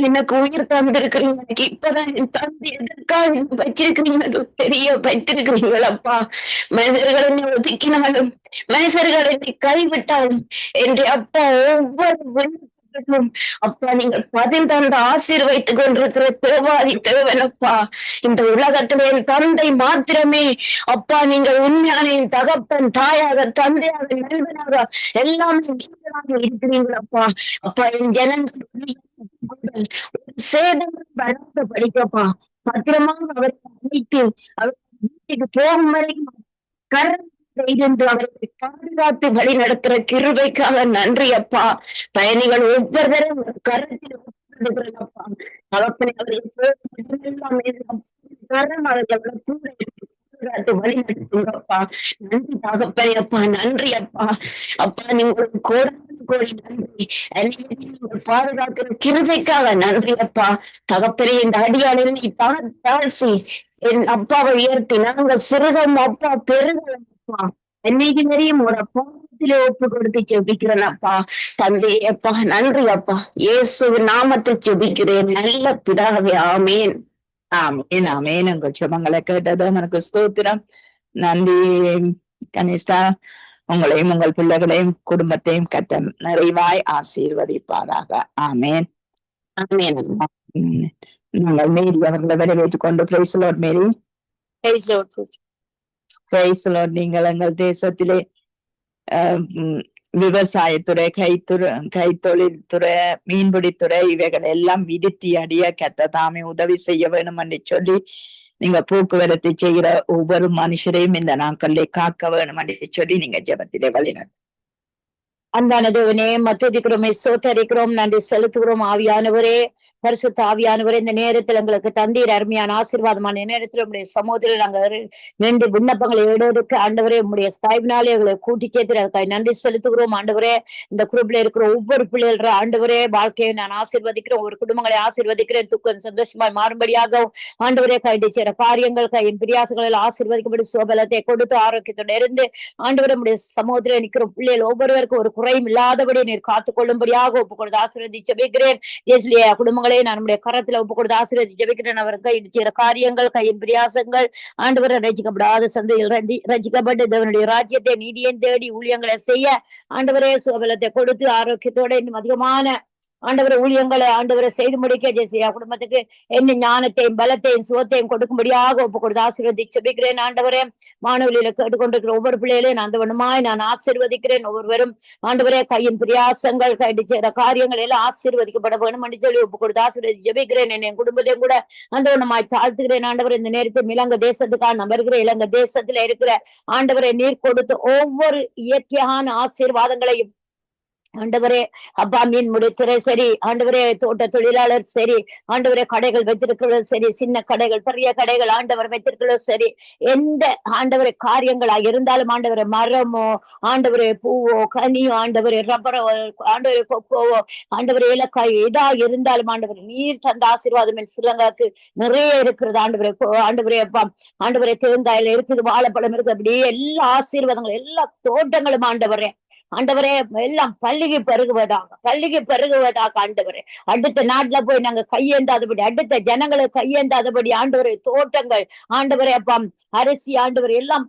எனக்கு உயிர் தந்திருக்கிறீங்க. எனக்கு இப்பதான் என் தந்தை எதற்காக வச்சிருக்கிறீங்களோ தெரிய வைத்திருக்கிறீங்கள் அப்பா. மனிதர்கள் என்னை ஒதுக்கினாலும் மனுஷர்கள் என்னை கைவிட்டாலும் என்று அப்பா ஒவ்வொரு அப்பா நீங்கள் பதில் தந்து ஆசீர்வைத்துக் கொண்டிருக்கிற தேவாதி தேவன் அப்பா. இந்த உலகத்தில் என் தந்தை மாத்திரமே அப்பா நீங்கள் உண்மையான என் தகப்பன், தாயாக, தந்தையாக, நண்பனாக எல்லாமே நீங்களாக இருக்கிறீர்கள் அப்பா. அப்பா என் ஜனங்கள் சேதம் வளர்ந்து படிக்கப்பா பத்திரமாக அவரை அழைத்து அவர் வீட்டுக்கு போகும் வரைக்கும் கரண் இருந்து அவர்களை பாதுகாத்து வழி நடத்துற கிருபைக்காக நன்றி அப்பா. பயணிகள் ஒவ்வொருவரும் கருத்தில் அப்பா தகப்பனை வழி நடத்துங்கப்பா. நன்றி தகப்பனை அப்பா. நன்றி அப்பா. அப்பா நீங்க கோடி நன்றி. பாதுகாக்கிற கிருபைக்காக நன்றி அப்பா. தகப்பனை இந்த அடியாளில் நீ தாழ்ச்சி என் அப்பாவை உயர்த்தி நாங்கள் சிறுகம் அப்பா பெருகம் அப்பா. என்னைக்கு நிறைய ஒரு பாவத்திலே ஒப்பு கொடுத்து ஜெபிக்கிறேன் அப்பா. தந்தை அப்பா நன்றி அப்பா. இயேசுவின் நாமத்தில் ஜெபிக்கிறேன் நல்ல பிதாவே. ஆமேன். ஆமேன் ஆமேன். உங்கள் ஜெபங்களை கேட்டது எனக்கு ஸ்தோத்திரம். நன்றி கனிஷ்டா. உங்களையும் உங்கள் பிள்ளைகளையும் குடும்பத்தையும் கர்த்தர் நிறைவாய் ஆசீர்வதிப்பாராக. ஆமேன் ஆமேன். நாங்கள் மேரி அவர்களை வரவேற்றுக் கொண்டு praise Lord Mary. Praise Lord. நீங்கள் எங்கள் தேசத்திலே விவசாயத்துறை, கைத்தொழில் துறை, மீன்பிடித்துறை இவைகள் எல்லாம் விருத்தி அடைய கர்த்தர் தாமே உதவி செய்ய வேணும் என்று சொல்லி நீங்க போக்குவரத்து செய்கிற ஒவ்வொரு மனுஷரையும் இந்த நாட்களிலே காக்க வேணும் என்று சொல்லி நீங்க ஜெபத்திலே வழிநடத்து. அன்பான தேவனே துதிக்கிறோம், சோத்தரிக்கிறோம், நன்றி செலுத்துகிறோம். ஆவியானவரே, பரிசுத்த ஆவியானவரே, இந்த நேரத்தில் எங்களுக்கு தந்தீர் அருமையான ஆசீர்வாதமான நேரத்தில் உங்களுடைய சமூகத்தில் நாங்கள் 2 விண்ணப்பங்களை எடுக்க ஆண்டவரே உங்களுடைய சாய்வினாலே எங்களை கூட்டி சேர்த்து நன்றி செலுத்துகிறோம். ஆண்டவரே, இந்த குரூப்ல இருக்கிற ஒவ்வொரு பிள்ளைகள ஆண்டவரே வாழ்க்கையை நான் ஆசீர்வதிக்கிறேன், ஒவ்வொரு குடும்பங்களை ஆசீர்வதிக்கிறேன். துக்கம் சந்தோஷமாய் மாறும்படியாக ஆண்டவரே கைட்டு சேர காரியங்கள் கையின் பிரியாசங்களில் ஆசீர்வதிக்கப்படி சோபலத்தை கொடுத்து ஆரோக்கியத்தோடு இருந்து ஆண்டவரே உடைய சமூகத்தில் நிற்கிற பிள்ளைகள் ஒவ்வொருவருக்கும் ஒரு குறையும் இல்லாதபடி நீர் காத்துக் கொள்ளும்படியாக ஒப்புக் கொடுத்து ஆசீர்வதி ஜெபிக்கிறேன். ஜெஸ்லியா குடும்பங்களை நான் நம்முடைய கரத்துல ஒப்புக் கொடுத்து ஆசீர்வதி ஜெபிக்கிறேன். அவர் கையில் செய்கிற காரியங்கள் கையின் பிரியாசங்கள் ஆண்டவரை ரசிக்கப்படாத சந்தையில் ரசிக்கப்பட்டு தேவனுடைய ராஜ்யத்தை நீதியையும் தேடி ஊழியங்களை செய்ய ஆண்டவரே சுபலத்தை கொடுத்து ஆரோக்கியத்தோட இன்னும் அதிகமான ஆண்டவரை ஊழியங்களை ஆண்டவரை செய்து முடிக்க ஜெசியா குடும்பத்துக்கு என்ன ஞானத்தையும் பலத்தையும் சுகத்தையும் கொடுக்கும்படியாக ஒப்புக் கொடுத்து ஆசீர்வதி ஜெபிக்கிறேன். ஆண்டவரே, மாணவர்களில கேட்டுக்கொண்டிருக்கிற ஒவ்வொரு பிள்ளைகளையும் அந்த வண்ணமாய் நான் ஆசீர்வதிக்கிறேன். ஒவ்வொருவரும் ஆண்டவரே கையின் பிரியாசங்கள் கைட்டு செய்கிற காரியங்கள் எல்லாம் ஆசீர்வதிக்கப்பட வேணும் என்று சொல்லி ஒப்புக் கொடுத்து ஆசீர்வதி ஜெபிக்கிறேன். என் குடும்பத்தையும் கூட அந்த வண்ணமாய் தாழ்த்துகிறேன். ஆண்டவர், இந்த நேரத்தில் இலங்கை தேசத்துக்காக நம்ம இருக்கிற இலங்கை தேசத்துல இருக்கிற ஆண்டவரை நீர் கொடுத்து ஒவ்வொரு இயற்கையான ஆசீர்வாதங்களையும் ஆண்டவரே அப்பா மீன் முடித்துறை சரி, ஆண்டவரே தோட்ட தொழிலாளர் சரி, ஆண்டவரே கடைகள் வைத்திருக்கிறதும் சரி, சின்ன கடைகள் பெரிய கடைகள் ஆண்டவர் வைத்திருக்கிறதும் சரி, எந்த ஆண்டவரை காரியங்களா இருந்தாலும் ஆண்டவரை மரமோ ஆண்டவரே பூவோ கனியோ ஆண்டவரே ரப்பரோ ஆண்டவரே கொக்கோவோ ஆண்டவரே இலக்காயோ இதா இருந்தாலும் ஆண்டவரை நீர் தந்த ஆசீர்வாதம் ஸ்ரீலங்காவுக்கு நிறைய இருக்கிறது. ஆண்டவரே அப்பா ஆண்டவரே தேங்காயில இருக்குது, வாழைப்பழம் இருக்குது, அப்படியே எல்லா ஆசீர்வாதங்களும் எல்லா தோட்டங்களும் ஆண்டவரே எல்லாம் பள்ளிக்கு பெருகுவதாக ஆண்டவரே. அடுத்த நாட்டுல போய் நாங்க கையேந்தாதபடி, அடுத்த ஜனங்களுக்கு கையேந்தாதபடி ஆண்டவரே தோட்டங்கள் ஆண்டவரே அப்பா அரிசி ஆண்டவர் எல்லாம்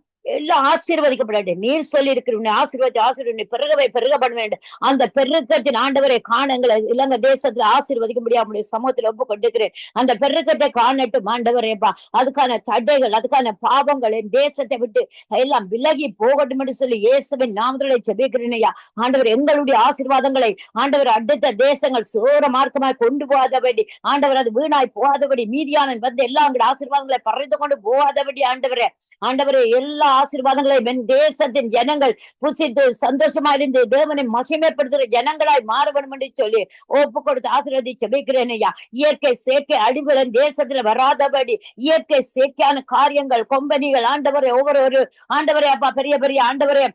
ஆசீர்வதிக்கப்படாது. நீர் சொல்லி இருக்கிற ஆசீர்வதி பெருகப்பட வேண்டும். அந்த பெருக்கத்தின் ஆண்டவரை காணங்களை இலங்கை தேசத்துல ஆசீர்வதிக்கும்படியா நம்முடைய சமூகத்துல ஒப்பு கொண்டிருக்கிறேன். அந்த பெருக்கத்தை காணட்டும் ஆண்டவரேப்பா. அதுக்கான தடைகள் அதுக்கான பாவங்கள் என் தேசத்தை விட்டு எல்லாம் விலகி போகட்டும் என்று சொல்லி இயேசுவின் நாமத்திலே ஜெபிக்கிறேனையா. ஆண்டவர் எங்களுடைய ஆசீர்வாதங்களை ஆண்டவர் அடுத்த தேசங்கள் சோர மார்க்கமாய் கொண்டு போகாதபடி ஆண்டவர் அது வீணாய் போகாதபடி மீதியான வந்து எல்லா ஆசீர்வாதங்களை பறித்து கொண்டு போகாதபடி ஆண்டவரே எல்லா ஆசீர்வாதங்களையும் என் தேசத்தின் ஜனங்கள் புசித்து சந்தோஷமா இருந்து தேவனை மகிமைப்படுத்துகிற ஜனங்களாய் மாற வேண்டும் என்று சொல்லி ஒப்பு கொடுத்து ஆசீர்வதி ஜெபிக்கிறேன் ஐயா. இயற்கை செயற்கை அடிவுகள் தேசத்துல வராதபடி இயற்கை செயற்கையான காரியங்கள் கொம்பனிகள் ஆண்டவரை ஒவ்வொரு ஆண்டவரே அப்பா பெரிய பெரிய ஆண்டவரே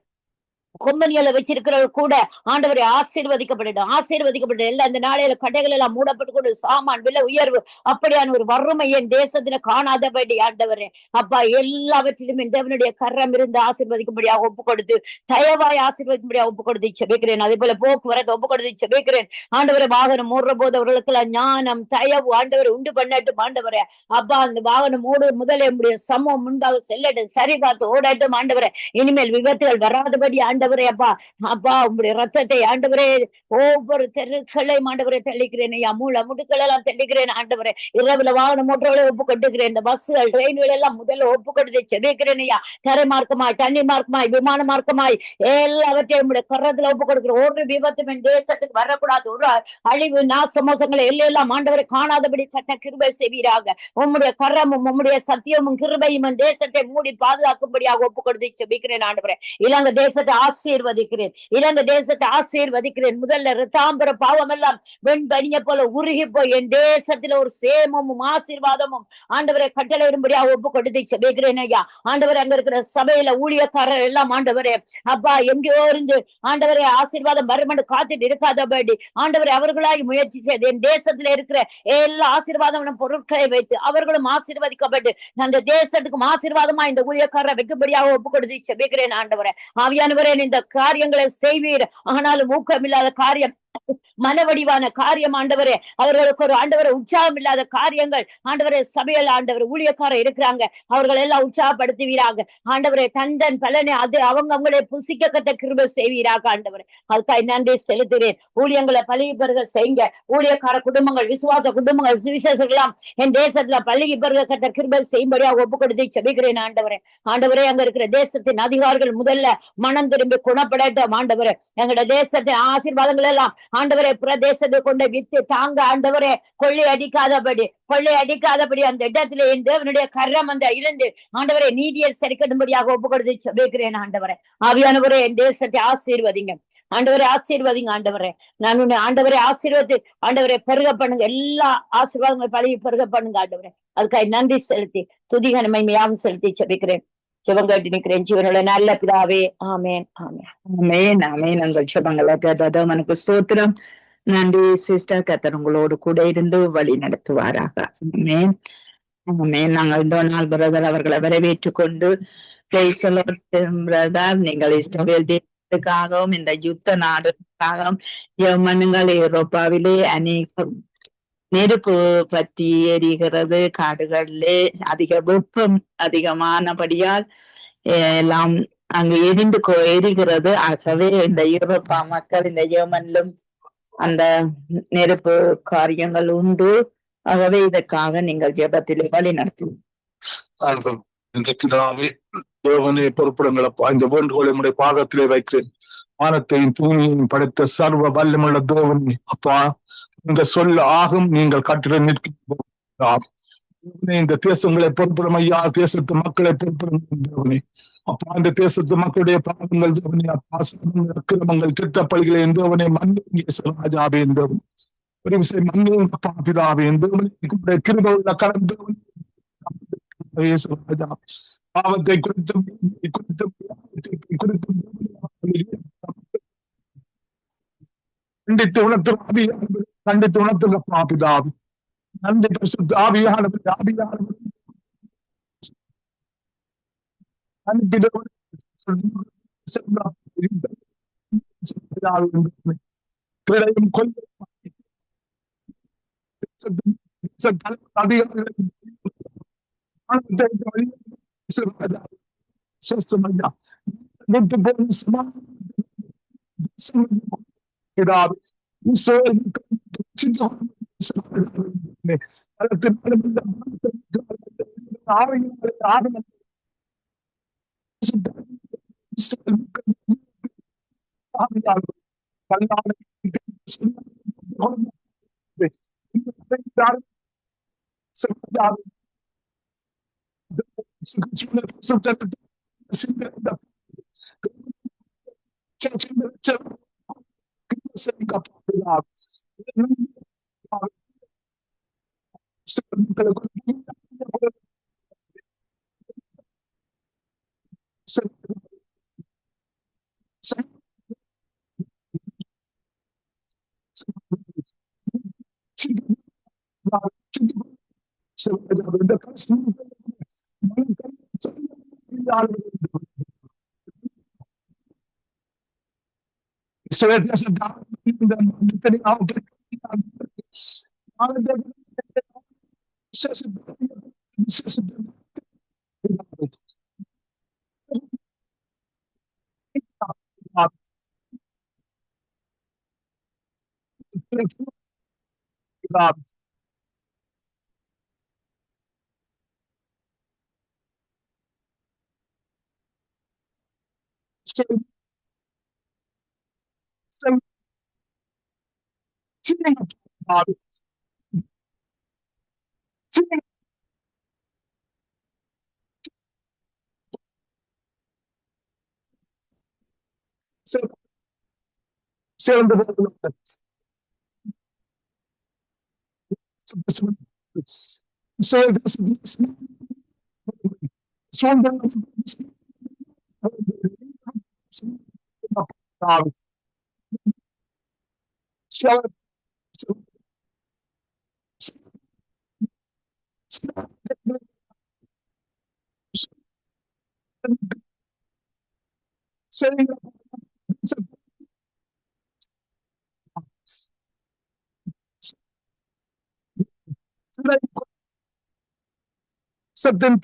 கொம்பனிகளை வச்சிருக்கிறவர்கள் கூட ஆண்டவரை ஆசீர்வதிக்கப்பட்டு எல்லாம் இந்த நாளையில கடைகள் எல்லாம் மூடப்பட்டு கொண்டு சாமான் விலை உயர்வு அப்படியான ஒரு வறுமை என் தேசத்துல காணாதபடி ஆண்டவரே அப்பா எல்லாவற்றிலும் என் தேவனுடைய கரம் இருந்து ஆசீர்வதிக்கும்படியாக ஒப்பு கொடுத்து தயவாய் ஆசீர்வதிக்கும்படியாக ஒப்பு கொடுத்து செபிக்கிறேன். அதே போல போக்குவரத்து ஒப்பு கொடுத்து செபிக்கிறேன். ஆண்டவரை வாகனம் மூடுற போது அவர்களுக்கெல்லாம் ஞானம் தயவு ஆண்டவரை உண்டு பண்ணட்டும். ஆண்டவரே அப்பா அந்த வாகனம் மூடு முதலே உடைய சமூகம் உண்டாக செல்லட்டும், சரி பார்த்து ஓடட்டும். ஆண்டவரை இனிமேல் விபத்துகள் வராதபடி ஆண்டவரே அப்பா உங்களுடைய ரத்தத்தை ஆண்டவரே ஒவ்வொரு தெருக்களையும் ஆண்டவரை தெளிக்கிறேன் ஐயா. மூல முடுக்கள் எல்லாம் தெளிக்கிறேன் ஆண்டவரே. இரவுல வாகனம் ஓட்டுறவளை ஒப்பு கொண்டுக்கிறேன். இந்த பஸ்ஸுகள் ட்ரெயின்கள் எல்லாம் முதல்ல ஒப்பு கொடுத்து செபிக்கிறேன் ஐயா. தரை மார்க்கமாய் தண்ணி மார்க்கமாய் விமான மார்க்கமாய் எல்லாவற்றையும் உங்களுடைய கரத்துல ஒப்பு கொடுக்கிறேன். ஒரு விபத்தும் என் தேசத்துக்கு வரக்கூடாது. ஒரு அழிவு நாசமோசங்களை எல்லாம் ஆண்டவரை காணாதபடி கட்ட கிருபை செய்வீராக. உம்முடைய கரமும் உம்முடைய சத்தியமும் கிருபையும் என் தேசத்தை மூடி பாதுகாக்கும்படியாக ஒப்பு கொடுத்து செபிக்கிறேன் ஆண்டவரே. இலங்கை தேசத்தை இலங்கை தேசத்தை ஆசீர்வதிக்கிறேன். முதல்ல இரத்தாம்பர பாவம் எல்லாம் வெண்பனிய போல உருகி போய் என் தேசத்துல ஒரு சேமமும் ஆசீர்வாதமும் ஆண்டவரை கட்டளையிடும்படியாக ஒப்பு கொடுத்து செபிக்கிறேன் ஐயா. ஆண்டவரை அங்க இருக்கிற சபையில ஊழியக்காரர் எல்லாம் ஆண்டவரே அப்பா எங்கேயோ இருந்து ஆண்டவரை ஆசீர்வாதம் வருமென்று காத்துட்டு இருக்காதபடி ஆண்டவரை அவர்களாய் முயற்சி செய்து என் தேசத்துல இருக்கிற எல்லா ஆசீர்வாதம் பொருட்களை வைத்து அவர்களும் ஆசீர்வதிக்கப்பட்டு அந்த தேசத்துக்கும் ஆசீர்வாதமா இந்த ஊழியக்காரரை வைக்கும்படியாக ஒப்பு கொடுத்து செபிக்கிறேன் ஆண்டவரை. ஆவியானவரே இந்த காரியங்களை செய்வீர். ஆனாலும் ஊக்கமில்லாத காரியம் மனவடிவான காரியம் ஆண்டவரே அவர்களுக்கு ஒரு ஆண்டவரை உற்சாகம் இல்லாத காரியங்கள் ஆண்டவரே சபையில் ஆண்டவர் ஊழியக்காரர் இருக்கிறாங்க அவர்கள் எல்லாம் உற்சாகப்படுத்துவீராக ஆண்டவரே. தந்தன் பலனை அது அவங்களே புசிக்க கத்த கிருபை செய்வீராக ஆண்டவரே. அதுக்காக நன்றி செலுத்துகிறேன். ஊழியங்களை பழகி பெருக செய்யுங்க. ஊழியக்கார குடும்பங்கள் விசுவாச குடும்பங்கள் சுவிசேஷங்களாம் என் தேசத்துல பழகி பெருக கத்த கிருபை செய்யும்படியாக ஒப்பு கொடுத்து செபிக்கிறேன் ஆண்டவரே. ஆண்டவரே அங்க இருக்கிற தேசத்தின் அதிகாரிகள் முதல்ல மனம் திரும்பி குணப்படட்டும் ஆண்டவரே. எங்களுடைய தேசத்தின் ஆசீர்வாதங்கள் எல்லாம் ஆண்டவரே பிரதேசத்தை கொண்டு வித்து தாங்க ஆண்டவரே. கொள்ளை அடிக்காதபடி அந்த இடத்துல என் தேவனுடைய கரம் அந்த இருந்து ஆண்டவரை நீதியை சரிக்கட்டும்படியாக ஒப்பு கொடுத்து செபிக்கிறேன் ஆண்டவரே. ஆவியானவரே என் தேசத்தை ஆசீர்வதிங்க. ஆண்டவரை ஆசீர்வதிங்க ஆண்டவரே. நான் உன்னை ஆண்டவரை ஆசீர்வதி ஆண்டவரை பெருக பண்ணுங்க, எல்லா ஆசீர்வாதங்களை பழகி பெருக பண்ணுங்க ஆண்டவரே. அதுக்காக நன்றி செலுத்தி துதிக மகிமையாவும் செலுத்தி செபிக்கிறேன். ஜெபம் கேட்டு நிற்கிறேன் ஜீவனுள்ள நல்ல பிதாவே. ஆமேன் ஆமேன் ஆமென் ஆமென். உங்கள் ஜெபங்களை கேட்டது உனக்கு ஸ்தோத்திரம். நன்றி சிஸ்டர். கர்த்தர் உங்களோடு கூட இருந்து வழி நடத்துவாராக. ஆமென் ஆமென். நாங்கள் டொனால்ட் பிரதர் அவர்களை வரவேற்றுக் கொண்டு பிரதர், நீங்கள் இஸ்ரவேல் தேசத்துக்காகவும் இந்த யுத்த நாடுகளுக்காகவும் ஜெர்மன்கள் ஐரோப்பாவிலே அநேக நெருப்பு பற்றி எரிகிறது. காடுகளிலே அதிக வெப்பம் அதிகமானபடியால் எல்லாம் அங்கு எரிகிறது. ஆகவே இந்த ஐரோப்பா மக்கள் இந்த ஜெர்மனிலும் அந்த நெருப்பு காரியங்கள் உண்டு. ஆகவே இதற்காக நீங்கள் ஜெபத்திலே வழி நடத்துவோம். இந்த பிதாவே தேவனே பொறுப்புடங்களப்பா, இந்த வேண்டுகோளை உடைய பாதத்திலே வைக்கிறேன். வானத்தையும் பூமியையும் படைத்த சர்வ வல்லமுள்ள தேவனே அப்பா, உங்க சொல்ல ஆகும், நீங்கள் கட்டிட நிற்க இந்த தேசங்களை பொறுப்புடும் ஐயா, தேசத்து மக்களை பொறுப்புடும் தேவனே அப்பா, இந்த தேசத்து மக்களுடைய பாவங்கள் தேவனே அப்பா, அக்கிரமங்கள் திட்டப்பலிகளை தேவனே மன்னிங்க ராஜாவே தேவன் ஒரு விஷயம் மன்னிங்க அப்பா பிதாவே தேவனே கிருபையுள்ள கரம் தேவனே ராஜா பாவத்தை குறித்தும் கண்டித்து உணர்த்தும் ஆவியானவர், கண்டித்து உணர்த்துங்க பாபிதாவி. நன்றி பரிசுத்த ஆவியானவர், ஆவியானவர் கிளையும் கொள்ளும்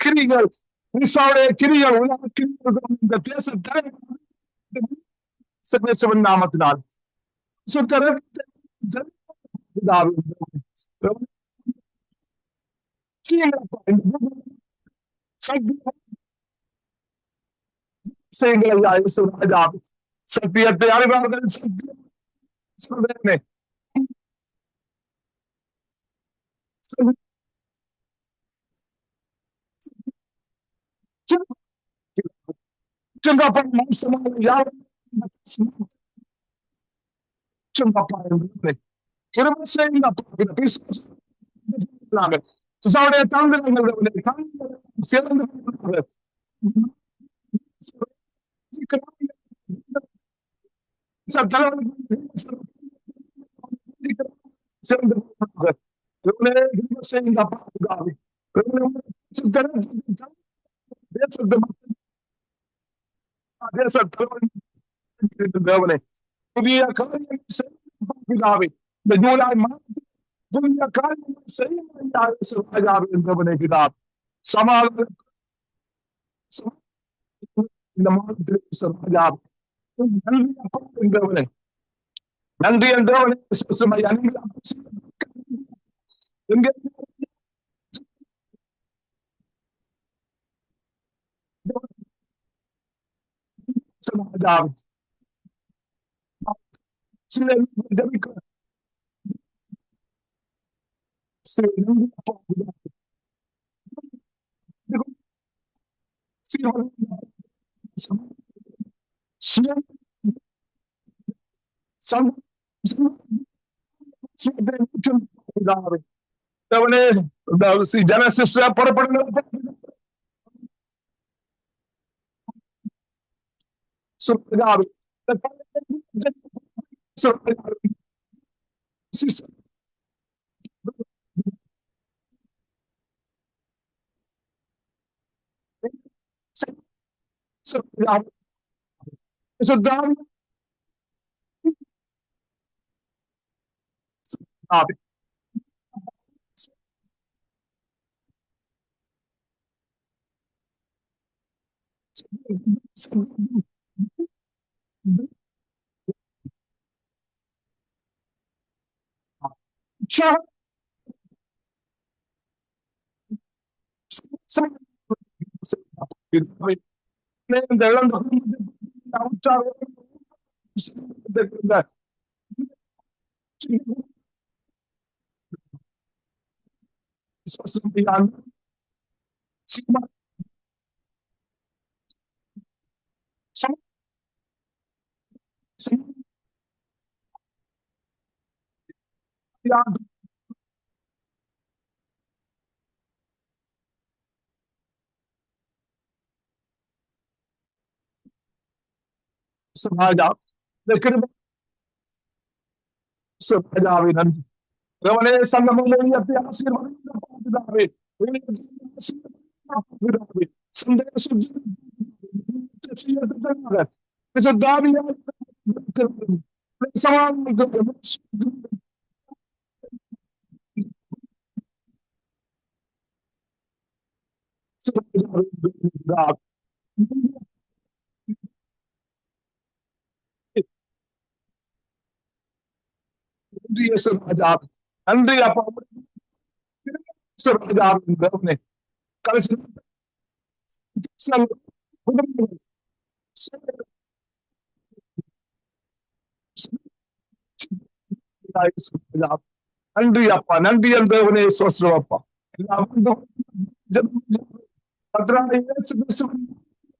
கிரிகள் கிரிகள் உலக கிரிகள் இந்த தேச தலைவன் நாமத்தினால் சத்தியத்தை அறிவார்கள் அப்பா கிருபை செய்யுங்க அப்பா. பிசாவுடைய தந்திரங்கள் சேர்ந்து சேர்ந்து செய்யுங்க அப்பா. தேவனே புதிய காரியங்கள் இந்த ஜூலை புதிய காரியங்கள் செய்ய பிதா சமாதான இந்த மாதத்திலே நன்றி என்றவனே ஜனசிஸ்ட புறப்படுங்க நன்றி சங்கமம் ஆசீர்வாதம் நன்றி அப்பா கடைசி நன்றி அப்பா நன்றி என்றவனே சோஸ்ரம் அப்பா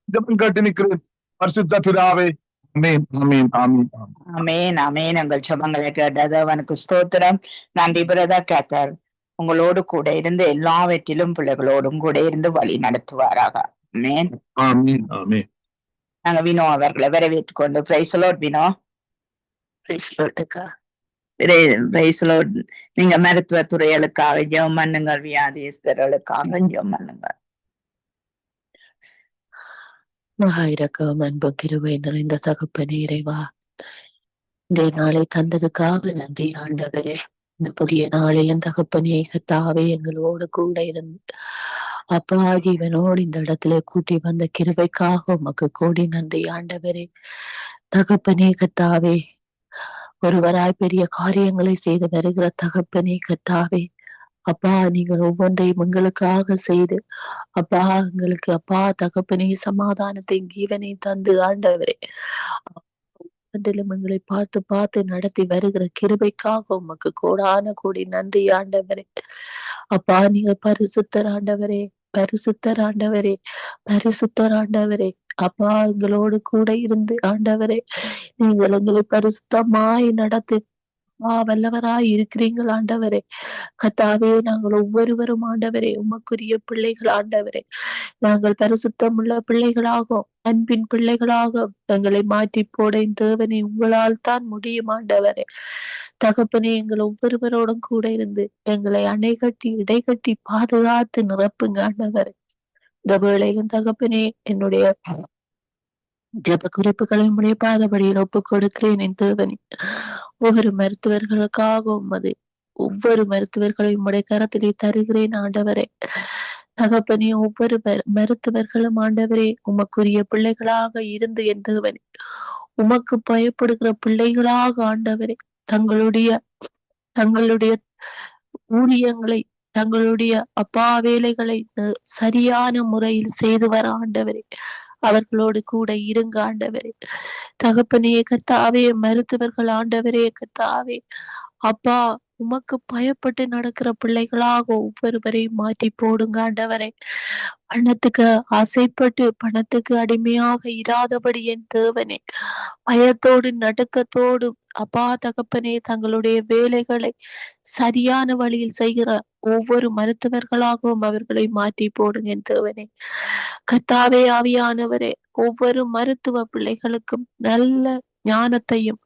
ஜபம் கேட்டு நிற்கிறேன் பரிசுத்த பிதாவே ஆமென் ஆமென் ஆமென் ஆமென் ஆமென். உங்கள் ஜெபங்களை கேட்டது அவனுக்கு ஸ்தோத்திரம். நன்றி பிரதர் கர்த்தர் உங்களோடு கூட இருந்து எல்லாவற்றிலும் பிள்ளைகளோடும் கூட இருந்து வழி நடத்துவாராக. ஆமென் ஆமென் ஆமென். நாங்க வினோ அவர்களை வரவேற்றுக் கொண்டு praise Lord Vino. Praise Lord. நீங்க மருத்துவ துறைகளுக்காக ஜெபம் பண்ணுங்கள், வியாதிஸ்தர்களுக்காக ஜெபம் பண்ணுங்கள். மகாயிரக்கம் அன்பு கிருபை நிறைந்த தகப்பனே இறைவா, இந்த நாளை தந்ததுக்காக நன்றி ஆண்டவரே. இந்த புதிய நாளிலும் தகப்பனே கர்த்தாவே எங்களோடு கூட இருந்து அப்பா ஜீவனோடு இந்த இடத்துல கூட்டி வந்த கிருபைக்காக உமக்கு கோடி நன்றி ஆண்டவரே. தகப்பனே கர்த்தாவே, ஒருவராய் பெரிய காரியங்களை செய்து வருகிற தகப்பனே கர்த்தாவே, அப்பா நீங்கள் ஒவ்வொன்றையும் எங்களுக்காக செய்து அப்பா எங்களுக்கு அப்பா தகப்பனே சமாதானத்தை ஜீவனை தந்து ஆண்டவரே எங்களை பார்த்து பார்த்து நடத்தி வருகிற கிருபைக்காக உமக்கு கோடான கோடி நன்றி ஆண்டவரே. அப்பா நீங்க பரிசுத்தர் ஆண்டவரே. பரிசுத்தர் ஆண்டவரே, பரிசுத்தர் ஆண்டவரே. அப்பா, எங்களோடு கூட இருந்து ஆண்டவரே, நீங்கள் எங்களை பரிசுத்தமாய் நடத்து வல்லவராய் இருக்கிறீங்கள் ஆண்டவரே. கர்த்தாவே, நாங்கள் ஒவ்வொருவரும் ஆண்டவரே உமக்குரிய பிள்ளைகள் ஆண்டவரே. நாங்கள் பரிசுத்தமுள்ள பிள்ளைகளாக, அன்பின் பிள்ளைகளாக எங்களை மாற்றி போட தேவனே உங்களால் தான் முடியும் ஆண்டவரே. தகப்பனே, எங்கள் ஒவ்வொருவரோடும் கூட இருந்து எங்களை அணை கட்டி இடைக்கட்டி பாதுகாத்து நிரப்புங்க ஆண்டவரே. இந்த வேளையிலும் தகப்பனே, என்னுடைய ஜப குறிப்புகளை முடிப்பாதபடியில் ஒப்புக் கொடுக்கிறேன் என் தேவனே. ஒவ்வொரு மருத்துவர்களுக்காகவும் ஒவ்வொரு மருத்துவர்களையும் உம்முடைய கரத்திலே தருகிறேன் ஆண்டவரே. தகப்பனே, ஒவ்வொரு மருத்துவர்களும் ஆண்டவரே உமக்குரிய பிள்ளைகளாக இருந்து என் தேவனே, உமக்கு பயப்படுகிற பிள்ளைகளாக ஆண்டவரே தங்களுடைய தங்களுடைய ஊழியங்களை, தங்களுடைய அப்பா வேலைகளை சரியான முறையில் செய்து வர ஆண்டவரே அவர்களோடு கூட இருங்க ஆண்டவரே. தகப்பனே கர்த்தாவே, மருத்துவர்கள் ஆண்டவரே கர்த்தாவே, அப்பா உமக்கு பயப்பட்டு நடக்கிற பிள்ளைகளாக ஒவ்வொருவரையும் மாற்றி போடுங்க ஆண்டவரே. பணத்துக்கு ஆசைப்பட்டு பணத்துக்கு அடிமையாக இராதபடி என் தேவனே, பயத்தோடு நடுக்கத்தோடு அப்பா தகப்பனே தங்களுடைய வேலைகளை சரியான வழியில் செய்கிற ஒவ்வொரு மருத்துவர்களாகவும் அவர்களை மாற்றி போடுங்க என் தேவனே. கர்த்தாவே ஆவியானவரே, ஒவ்வொரு மருத்துவ பிள்ளைகளுக்கும் நல்ல ஞானத்தையும்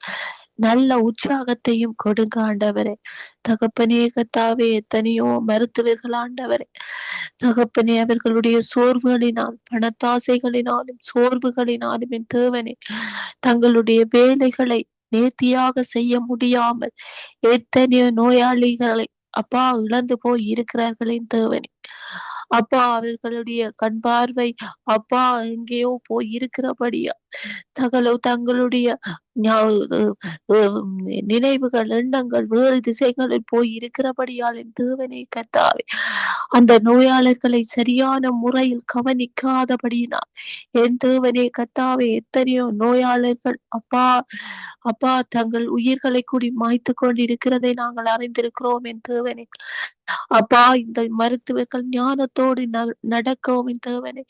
நல்ல உற்சாகத்தையும் கொடுங்க ஆண்டவரே. தகப்பனே கர்த்தாவே, எத்தனையோ மருத்துவர்கள் ஆண்டவரே தகப்பனே அவர்களுடைய சோர்வுகளினால், பணத்தாசைகளினாலும் சோர்வுகளினாலும் என் தேவனே தங்களுடைய வேலைகளை நேர்த்தியாக செய்ய முடியாமல் எத்தனையோ நோயாளிகளை அப்பா இழந்து போய் இருக்கிறார்களின் தேவனே. அப்பா அவர்களுடைய கண் பார்வை அப்பா எங்கேயோ போய் இருக்கிறபடியா தங்களுடைய நினைவுகள் எண்ணங்கள் வேறு திசைகளில் போய் இருக்கிறபடியால் என் தேவனே கர்த்தாவே, அந்த நோயாளர்களை சரியான முறையில் கவனிக்காதபடியினால் என் தேவனே கர்த்தாவே, எத்தனையோ நோயாளர்கள் அப்பா தங்கள் உயிர்களை கூடி மாய்த்து கொண்டிருக்கிறதை நாங்கள் அறிந்திருக்கிறோம் என் தேவனே. அப்பா இந்த மருத்துவர்கள் ஞானத்தோடு நடக்கவும் என் தேவனே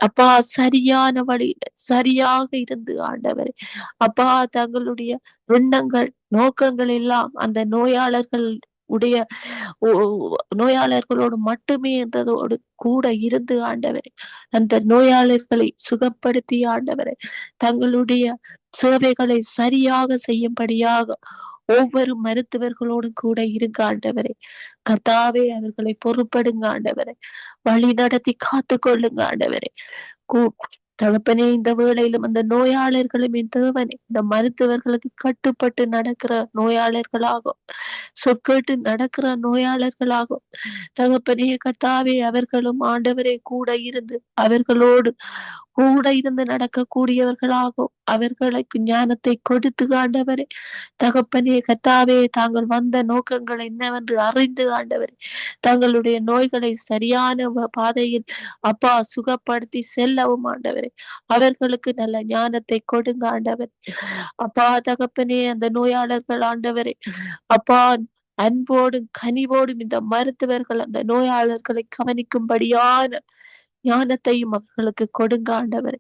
அப்பா சரியான வழியில சரியாக இருந்து ஆண்டவரே அப்பா தங்களுடைய எண்ணங்கள் நோக்கங்கள் எல்லாம் அந்த நோயாளர்களோடு மட்டுமே என்றதோடு கூட இருந்து ஆண்டவரே அந்த நோயாளர்களை சுகப்படுத்தி ஆண்டவரே தங்களுடைய சேவைகளை சரியாக செய்யும்படியாக ஒவ்வொரு மருத்துவர்களோடும் கூட இருங்க ஆண்டவரே. கர்த்தாவே அவர்களை பொறுப்படுங்க ஆண்டவரே, வழி நடத்தி காத்து கொள்ளுங்க ஆண்டவரே. தகப்பனே, இந்த வேளையிலும் அந்த நோயாளர்களும் என் தேவனே இந்த மருத்துவர்களுக்கு கட்டுப்பட்டு நடக்கிற நோயாளர்களாகும், சொற்கேட்டு நடக்கிற நோயாளர்களாகும் தகப்பனே கர்த்தாவே, அவர்களும் ஆண்டவரே கூட இருந்து அவர்களோடு கூட இருந்து நடக்கக்கூடியவர்களாகும் அவர்களுக்கு ஞானத்தை கொடுத்து ஆண்டவரே தகப்பனே கர்த்தாவே, தாங்கள் வந்த நோக்கங்கள் என்னவென்று அறிந்து ஆண்டவரே தங்களுடைய நோய்களை சரியான பாதையில் அப்பா சுகப்படுத்தி செல்லவும் ஆண்டவரே அவர்களுக்கு நல்ல ஞானத்தை கொடுங்க ஆண்டவரே. அப்பா தகப்பனே, அந்த நோயாளர்கள் ஆண்டவரே அப்பா அன்போடும் கனிவோடும் இந்த மருத்துவர்கள் அந்த நோயாளர்களை கவனிக்கும்படியான ஞானத்தையும் அவர்களுக்கு கொடுங்க ஆண்டவரே.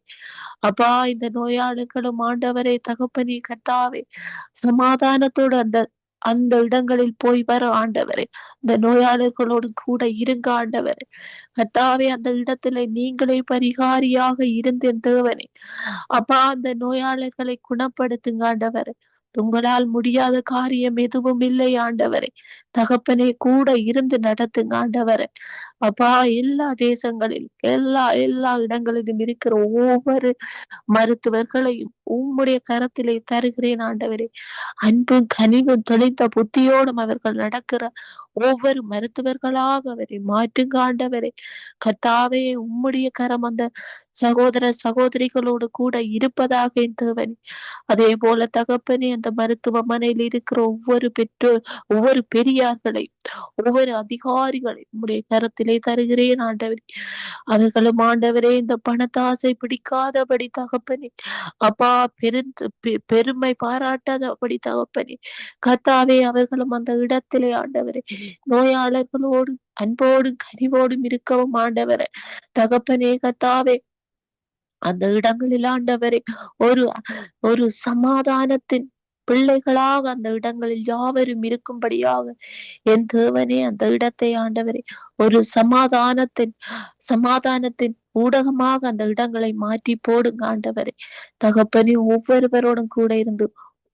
அப்பா இந்த நோயாளர்களும் ஆண்டவரே தகப்பனே கர்த்தாவே சமாதானத்தோடு அந்த இடங்களில் போய் வர ஆண்டவரே இந்த நோயாளர்களோடு கூட இருங்க ஆண்டவரே. கர்த்தாவே அந்த இடத்துல நீங்களே பரிகாரியாக இருந்த தேவனே அப்பா அந்த நோயாளர்களை குணப்படுத்துங்க ஆண்டவரே. உங்களால் முடியாத காரியம் எதுவும் இல்லை ஆண்டவரே. தகப்பனே கூட இருந்து நடத்துங்க ஆண்டவரே. அப்பா எல்லா தேசங்களிலும் எல்லா இடங்களிலும் இருக்கிற ஒவ்வொரு மருத்துவர்களையும் உம்முடைய கரத்திலே தருகிறேன் ஆண்டவரே. அன்பும் கனிவும் தெளிந்த புத்தியோடும் அவர்கள் நடக்கிற ஒவ்வொரு மருத்துவர்களாக அவரை மாற்றுங்க ஆண்டவரே. கர்த்தாவே, உம்முடைய கரம் அந்த சகோதர சகோதரிகளோடு கூட இருப்பதாக என் தேவனே. அதே போல தகப்பனே, அந்த மருத்துவமனையில் இருக்கிற ஒவ்வொரு பெரியார்களை ஒவ்வொரு அதிகாரிகளை உம்முடைய கரத்திலே தருகிறேன் ஆண்டவரே. அவர்களும் ஆண்டவரே இந்த பணத்தாசை பிடிக்காதபடி தகப்பனே அப்பா பெருமை பாராட்டாதபடி தகப்பனே கத்தாவே அவர்களும் அந்த இடத்திலே ஆண்டவரே நோயாளர்களோடு அன்போடும் கனிவோடும் இருக்கவும் ஆண்டவரே தகப்பனே கத்தாவே அந்த இடங்களில் ஆண்டவரே ஒரு ஒரு சமாதானத்தின் பிள்ளைகளாக அந்த இடங்களில் யாவரும் இருக்கும்படியாக என் தேவனே அந்த இடத்தை ஆண்டவரே ஒரு சமாதானத்தின் ஊடகமாக அந்த இடங்களை மாற்றி போடுங்க ஆண்டவரே தகப்பனே ஒவ்வொருவரோடும் கூட இருந்து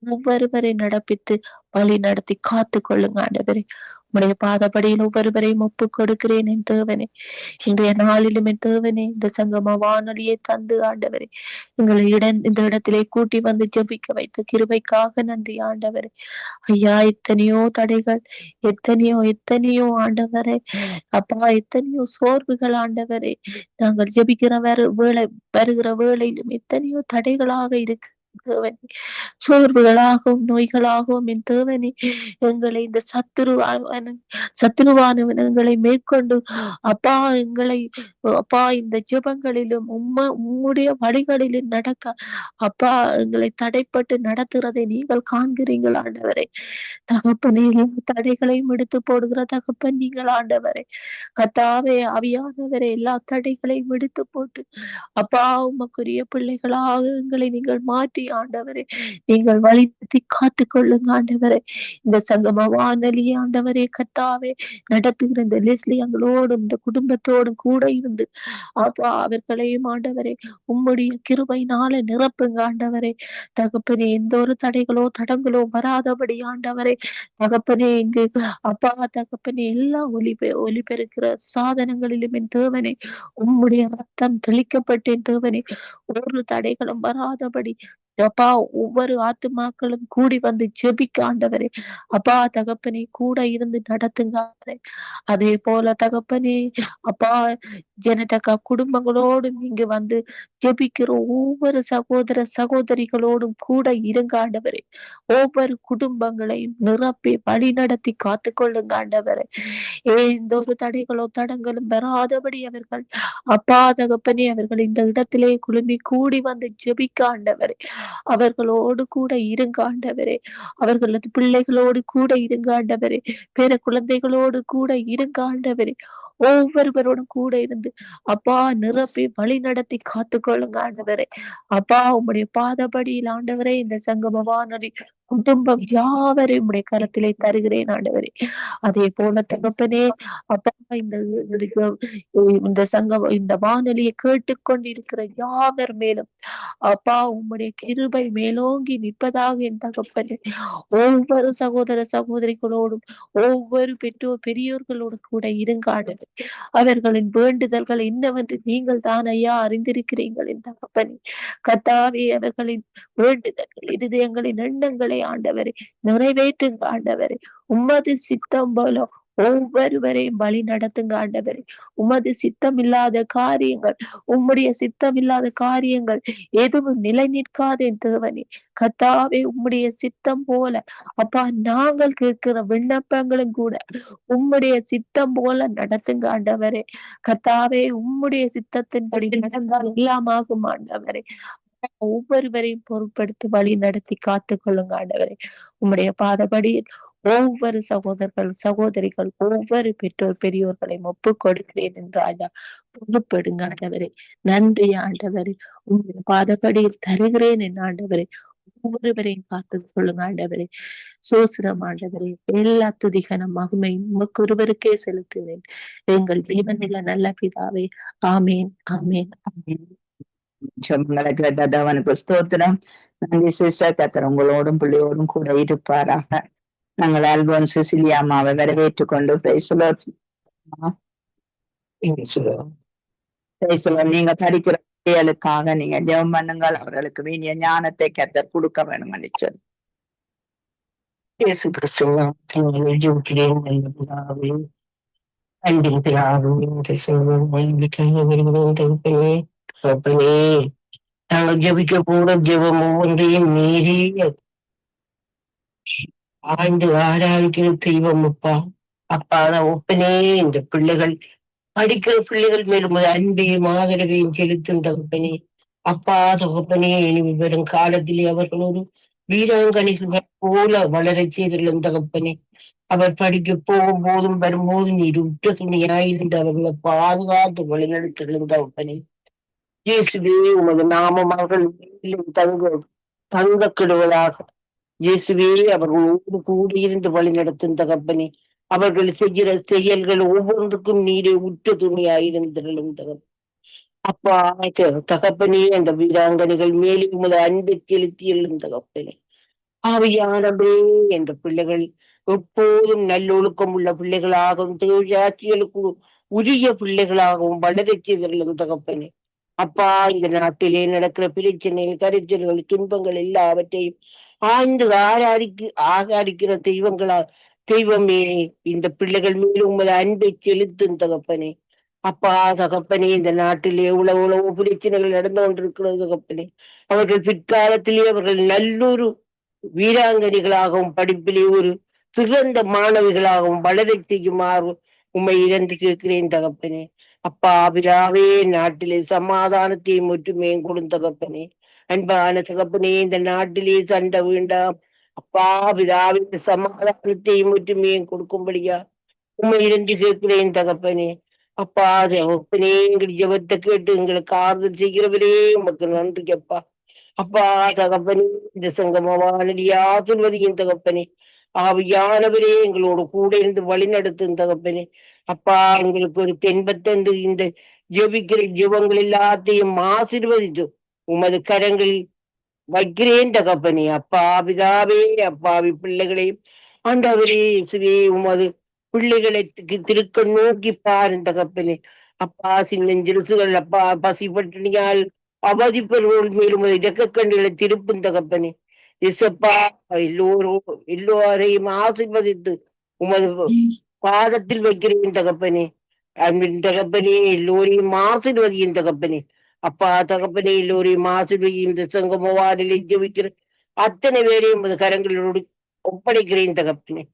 ஒவ்வொருவரை நடப்பித்து வழி நடத்தி காத்து கொள்ளுங்க ஆண்டவரே உடைய பாதப்படியில் ஒவ்வொருவரையும் ஒப்பு கொடுக்கிறேன் என் தேவனே இன்றைய நாளிலும் என் தேவனே இந்த சங்கம வானொலியை தந்து ஆண்டவரே எங்களை இந்த இடத்திலே கூட்டி வந்து ஜெபிக்க வைத்த கிருபைக்காக நன்றி ஆண்டவரே ஐயா எத்தனையோ தடைகள் எத்தனையோ ஆண்டவரே அப்பா எத்தனையோ சோர்வுகள் ஆண்டவரே நாங்கள் ஜெபிக்கிற வருகிற வேளையிலும் எத்தனையோ தடைகளாக இருக்கு சோர்வுகளாகவும் நோய்களாகவும் என் தேவனே எங்களை இந்த சத்துருவானவன் எங்களை மேற்கொண்டு அப்பா இந்த ஜெபங்களிலும் உம்முடைய வழிகளிலும் நடக்க அப்பா எங்களை தடைப்பட்டு நடத்துறதை நீங்கள் காண்கிறீர்கள் ஆண்டவரே தகப்பனே தடைகளையும் எடுத்து போடுகிற தகப்பன் நீங்கள் ஆண்டவரே கத்தாவே ஆவியானவரே எல்லா தடைகளையும் எடுத்து போட்டு அப்பா உமக்குரிய பிள்ளைகளாக எங்களை நீங்கள் மாற்றி ஆண்டவரே நீங்கள் வழிநடத்தி காத்து கொள்ளுங்க ஆண்டவரே இந்த சங்கம வானொலி ஆண்டவரே கத்தாவே நடத்துகிற இந்த லெஸ்லி எங்களோடும் இந்த குடும்பத்தோடும் கூட இருந்து அப்பா அவர்களையும் ஆண்டவரே உம்முடைய கிருபையினால நிரப்புங்க ஆண்டவரே தகப்பனே எந்த ஒரு தடங்களோ வராதபடி ஆண்டவரே தகப்பனே இங்கு அப்பா தகப்பனே எல்லா ஒலிபெருக்கிற சாதனங்களிலும் என் தேவனே உம்முடைய ரத்தம் தெளிக்கப்பட்டேன் தேவனே ஒரு தடைகளும் வராதபடி அப்பா ஒவ்வொரு ஆத்துமாக்களும் கூடி வந்து ஜெபிக்க ஆண்டவரே அப்பா தகப்பனே கூட இருந்து நடத்துங்க அதே போல தகப்பனே அப்பா ஜனடகா குடும்பங்களோடும் இங்கு வந்து ஜெபிக்கிற ஒவ்வொரு சகோதரிகளோடும் கூட இருங்க ஆண்டவரே ஒவ்வொரு குடும்பங்களையும் நிரப்பி வழி நடத்தி காத்து கொள்ளுங்க ஆண்டவரே எந்த ஒரு தடங்களும் வராதபடி அவர்கள் அப்பா தகப்பனே அவர்கள் இந்த இடத்திலே குழுமி கூடி வந்து ஜெபிக்க ஆண்டவரே அவர்களோடு கூட இருங்க ஆண்டவரே அவர்களது பிள்ளைகளோடு கூட இருங்க ஆண்டவரே பேர குழந்தைகளோடு கூட இருங்க ஆண்டவரே ஒவ்வொருவரோடும் கூட இருந்து அப்பா நிரப்பி வழி நடத்தி காத்துக்கொள்ளுங்க ஆண்டவரே அப்பா உம்முடைய பாதபடியில் ஆண்டவரே இந்த சங்கம வானொலி குடும்பம் யாவரையும் உடைய கரத்திலே தருகிறேன் ஆண்டவரே அதே போல தகப்பனே அப்பா இந்த வானொலியை கேட்டுக்கொண்டிருக்கிற யாவர் மேலும் அப்பா உம்முடைய கிருபை மேலோங்கி நிற்பதாக என் தகப்பனே ஒவ்வொரு சகோதரிகளோடும் ஒவ்வொரு பெரியோர்களோடு கூட இருங்காடு அவர்களின் வேண்டுதல்கள் என்னவென்று நீங்கள் தான் ஐயா அறிந்திருக்கிறீர்கள் என் தகப்பனே கத்தாவே அவர்களின் வேண்டுதல்கள் இருதயங்களின் எண்ணங்களை ஆண்டவரே நிறைவேற்றுங்க ஆண்டவரே உமது சித்தம் போல ஒவ்வொருவரையும் வழி நடத்துங்க ஆண்டவரே உமது சித்தம் இல்லாத காரியங்கள் உம்முடைய சித்தம் இல்லாத காரியங்கள் எதுவும் நிலை நிற்காத தேவனே கத்தாவே உம்முடைய சித்தம் போல அப்பா நாங்கள் கேட்கிற விண்ணப்பங்களும் கூட உம்முடைய சித்தம் போல நடத்துங்க ஆண்டவரே கத்தாவே உம்முடைய சித்தத்தின்படி நடந்தால் எல்லாமாகும் ஆண்டவரே ஒவ்வொருவரையும் பொருட்படுத்தி வழி நடத்தி காத்து கொள்ளுங்க ஆண்டவரே உம்முடைய பாதபடியில் ஒவ்வொரு சகோதரிகள் ஒவ்வொரு பெரியோர்களையும் ஒப்பு கொடுக்கிறேன் என்று ஐயா பொறுப்படுங்க ஆண்டவரே நன்றி ஆண்டவரே உங்களுடைய பாதபடியில் தருகிறேன் என் ஆண்டவரே ஒவ்வொருவரையும் காத்து கொள்ளுங்க ஆண்டவரே சோசரம் ஆண்டவரே எல்லா துதிகன மகிமையும் உமக்கு ஒருவருக்கே செலுத்துவேன் எங்கள் ஜீவனில நல்ல பிதாவே ஆமேன் ஆமேன் ஆமேன் அவனுக்கு ஸ்தோத்திரம் நன்றி சிஸ்டர் கத்தர் உங்களோடும் பிள்ளையோடும் கூட இருப்பாராக நாங்கள் ஆல்பம் சிசிலியா அம்மாவை வரவேற்றுக் கொண்டு நீங்க படிக்கிற பிள்ளைகளுக்காக நீங்க ஜெபம் பண்ணுங்கள் அவர்களுக்கு வேண்டிய ஞானத்தை கத்தர் கொடுக்க வேணும் சொல்லி இயேசு கிறிஸ்துவின் ஜெபிக்கிறேன் நல்ல அன்பின் பிதாவே இந்த செல்வம் தகப்பனே நாங்கள் ஜெபிக்க கூட ஜெபம் ஒவ்வொன்றையும் மீறி ஆழ்ந்து ஆராய்கிற தெய்வம் அப்பா தான் ஒப்பனே இந்த பிள்ளைகள் படிக்கிற பிள்ளைகள் மேலும் அன்பையும் ஆதரவையும் செலுத்தும் தகப்பனே அப்பா தகப்பனே, இனி வரும் காலத்திலே அவர்கள் ஒரு வீராங்கனைகள் போல வளரச் செய்திருந்த தகப்பனே. அவர் படிக்க போகும்போதும் வரும்போதும் நீர் உற்ற துணியாயிருந்து அவர்களை பாதுகாத்து வழிநடத்திருந்த தகப்பனே. இயேசுவே, உமது நாமம் அவர்கள் மேலும் தங்க கெடுவதாக. இயேசுவே, அவர்களோடு கூடியிருந்து வழி நடத்தும் தகப்பனே. அவர்கள் செய்கிற செயல்கள் ஒவ்வொன்றுக்கும் நீரே உற்ற துணியாயிருந்திருந்த தகப்பனே. அப்பா தகப்பனே, அந்த வீராங்கனைகள் மேலே உமது அன்பை செலுத்தி எழுந்த தகப்பனே. ஆவியானவரே, என்ற பிள்ளைகள் எப்போதும் நல்லொழுக்கம் உள்ள பிள்ளைகளாகவும் தேவையாட்சிகளுக்கு உரிய பிள்ளைகளாகவும் வளரச் செய்திருந்த தகப்பனே. அப்பா, இந்த நாட்டிலே நடக்கிற பிரச்சனைகள், கரைச்சல்கள், துன்பங்கள் எல்லாவற்றையும் ஆய்ந்து ஆகாரிக்கிற தெய்வமே, இந்த பிள்ளைகள் மேலும் உமது அன்பை செலுத்தும் தகப்பனே. அப்பா தகப்பனே, இந்த நாட்டிலே உழவு பிரச்சனைகள் நடந்து கொண்டிருக்கிறது தகப்பனே. அவர்கள் பிற்காலத்திலே அவர்கள் நல்லொரு வீராங்கனைகளாகவும் படிப்பிலே ஒரு சிறந்த மாணவிகளாகவும் வளரச் செய்யுமாறு உம்மை இறந்து கேட்கிறேன் தகப்பனே. அப்பா பிதாவே, நாட்டிலே சமாதானத்தையும் ஒற்றுமையும் கொடுத்த தகப்பனே. அன்பான தகப்பனே, இந்த நாட்டிலே சண்டை வேண்டாம். அப்பா பிதாவே, சமாதானத்தையும் ஒற்றுமையும் கொடுக்கும்படியா உண்மை இருந்து கேட்கிறேன் தகப்பனே. அப்பா தகப்பனே, எங்கள் ஜெபத்தை கேட்டு எங்களுக்கு ஆறுதல் செய்கிறவரே, உமக்கு நன்றி அப்பா. அப்பா தகப்பனே, இந்த சங்கமவானடி ஆசிர்வதியின் தகப்பனே. ஆவியானவரே, எங்களோடு கூட இருந்து வழி நடத்தும் தகப்பனே. அப்பா, எங்களுக்கு ஒரு தென்பத்தந்து இந்த ஜெபிக்கிற ஜெபங்கள் எல்லாத்தையும் ஆசீர்வதித்து உமது கரங்களில் வைக்கிறேன் தகப்பனே. அப்பா பிதாவே, அப்பாவி பிள்ளைகளையும் ஆண்டவரே இயேசுவே, உமது பிள்ளைகளை திருக்க நோக்கி பாருங்க தகப்பனே. அப்பா, சின்னஞ்சிறுசுகள் அப்பா பசி பட்டினியால் அவதிப்பவர்கள் மேலும் இறக்க கண்டுகளை திருப்பும் தகப்பனே. இசப்பா, எல்லோரையும் ஆசீர்வதித்து உமது பாதத்தில் வைக்கிறேன் தகப்பனே. அன்பின் தகப்பனே, எல்லோரையும் ஆசீர்வதியின் தகப்பனே. அப்பா தகப்பனே, எல்லோரையும் ஆசீர்வதியும். இந்த சங்கமவானிலை ஜெபிக்கிற அத்தனை பேரையும் உமது கரங்களோடு ஒப்படைக்கிறேன் தகப்பனே.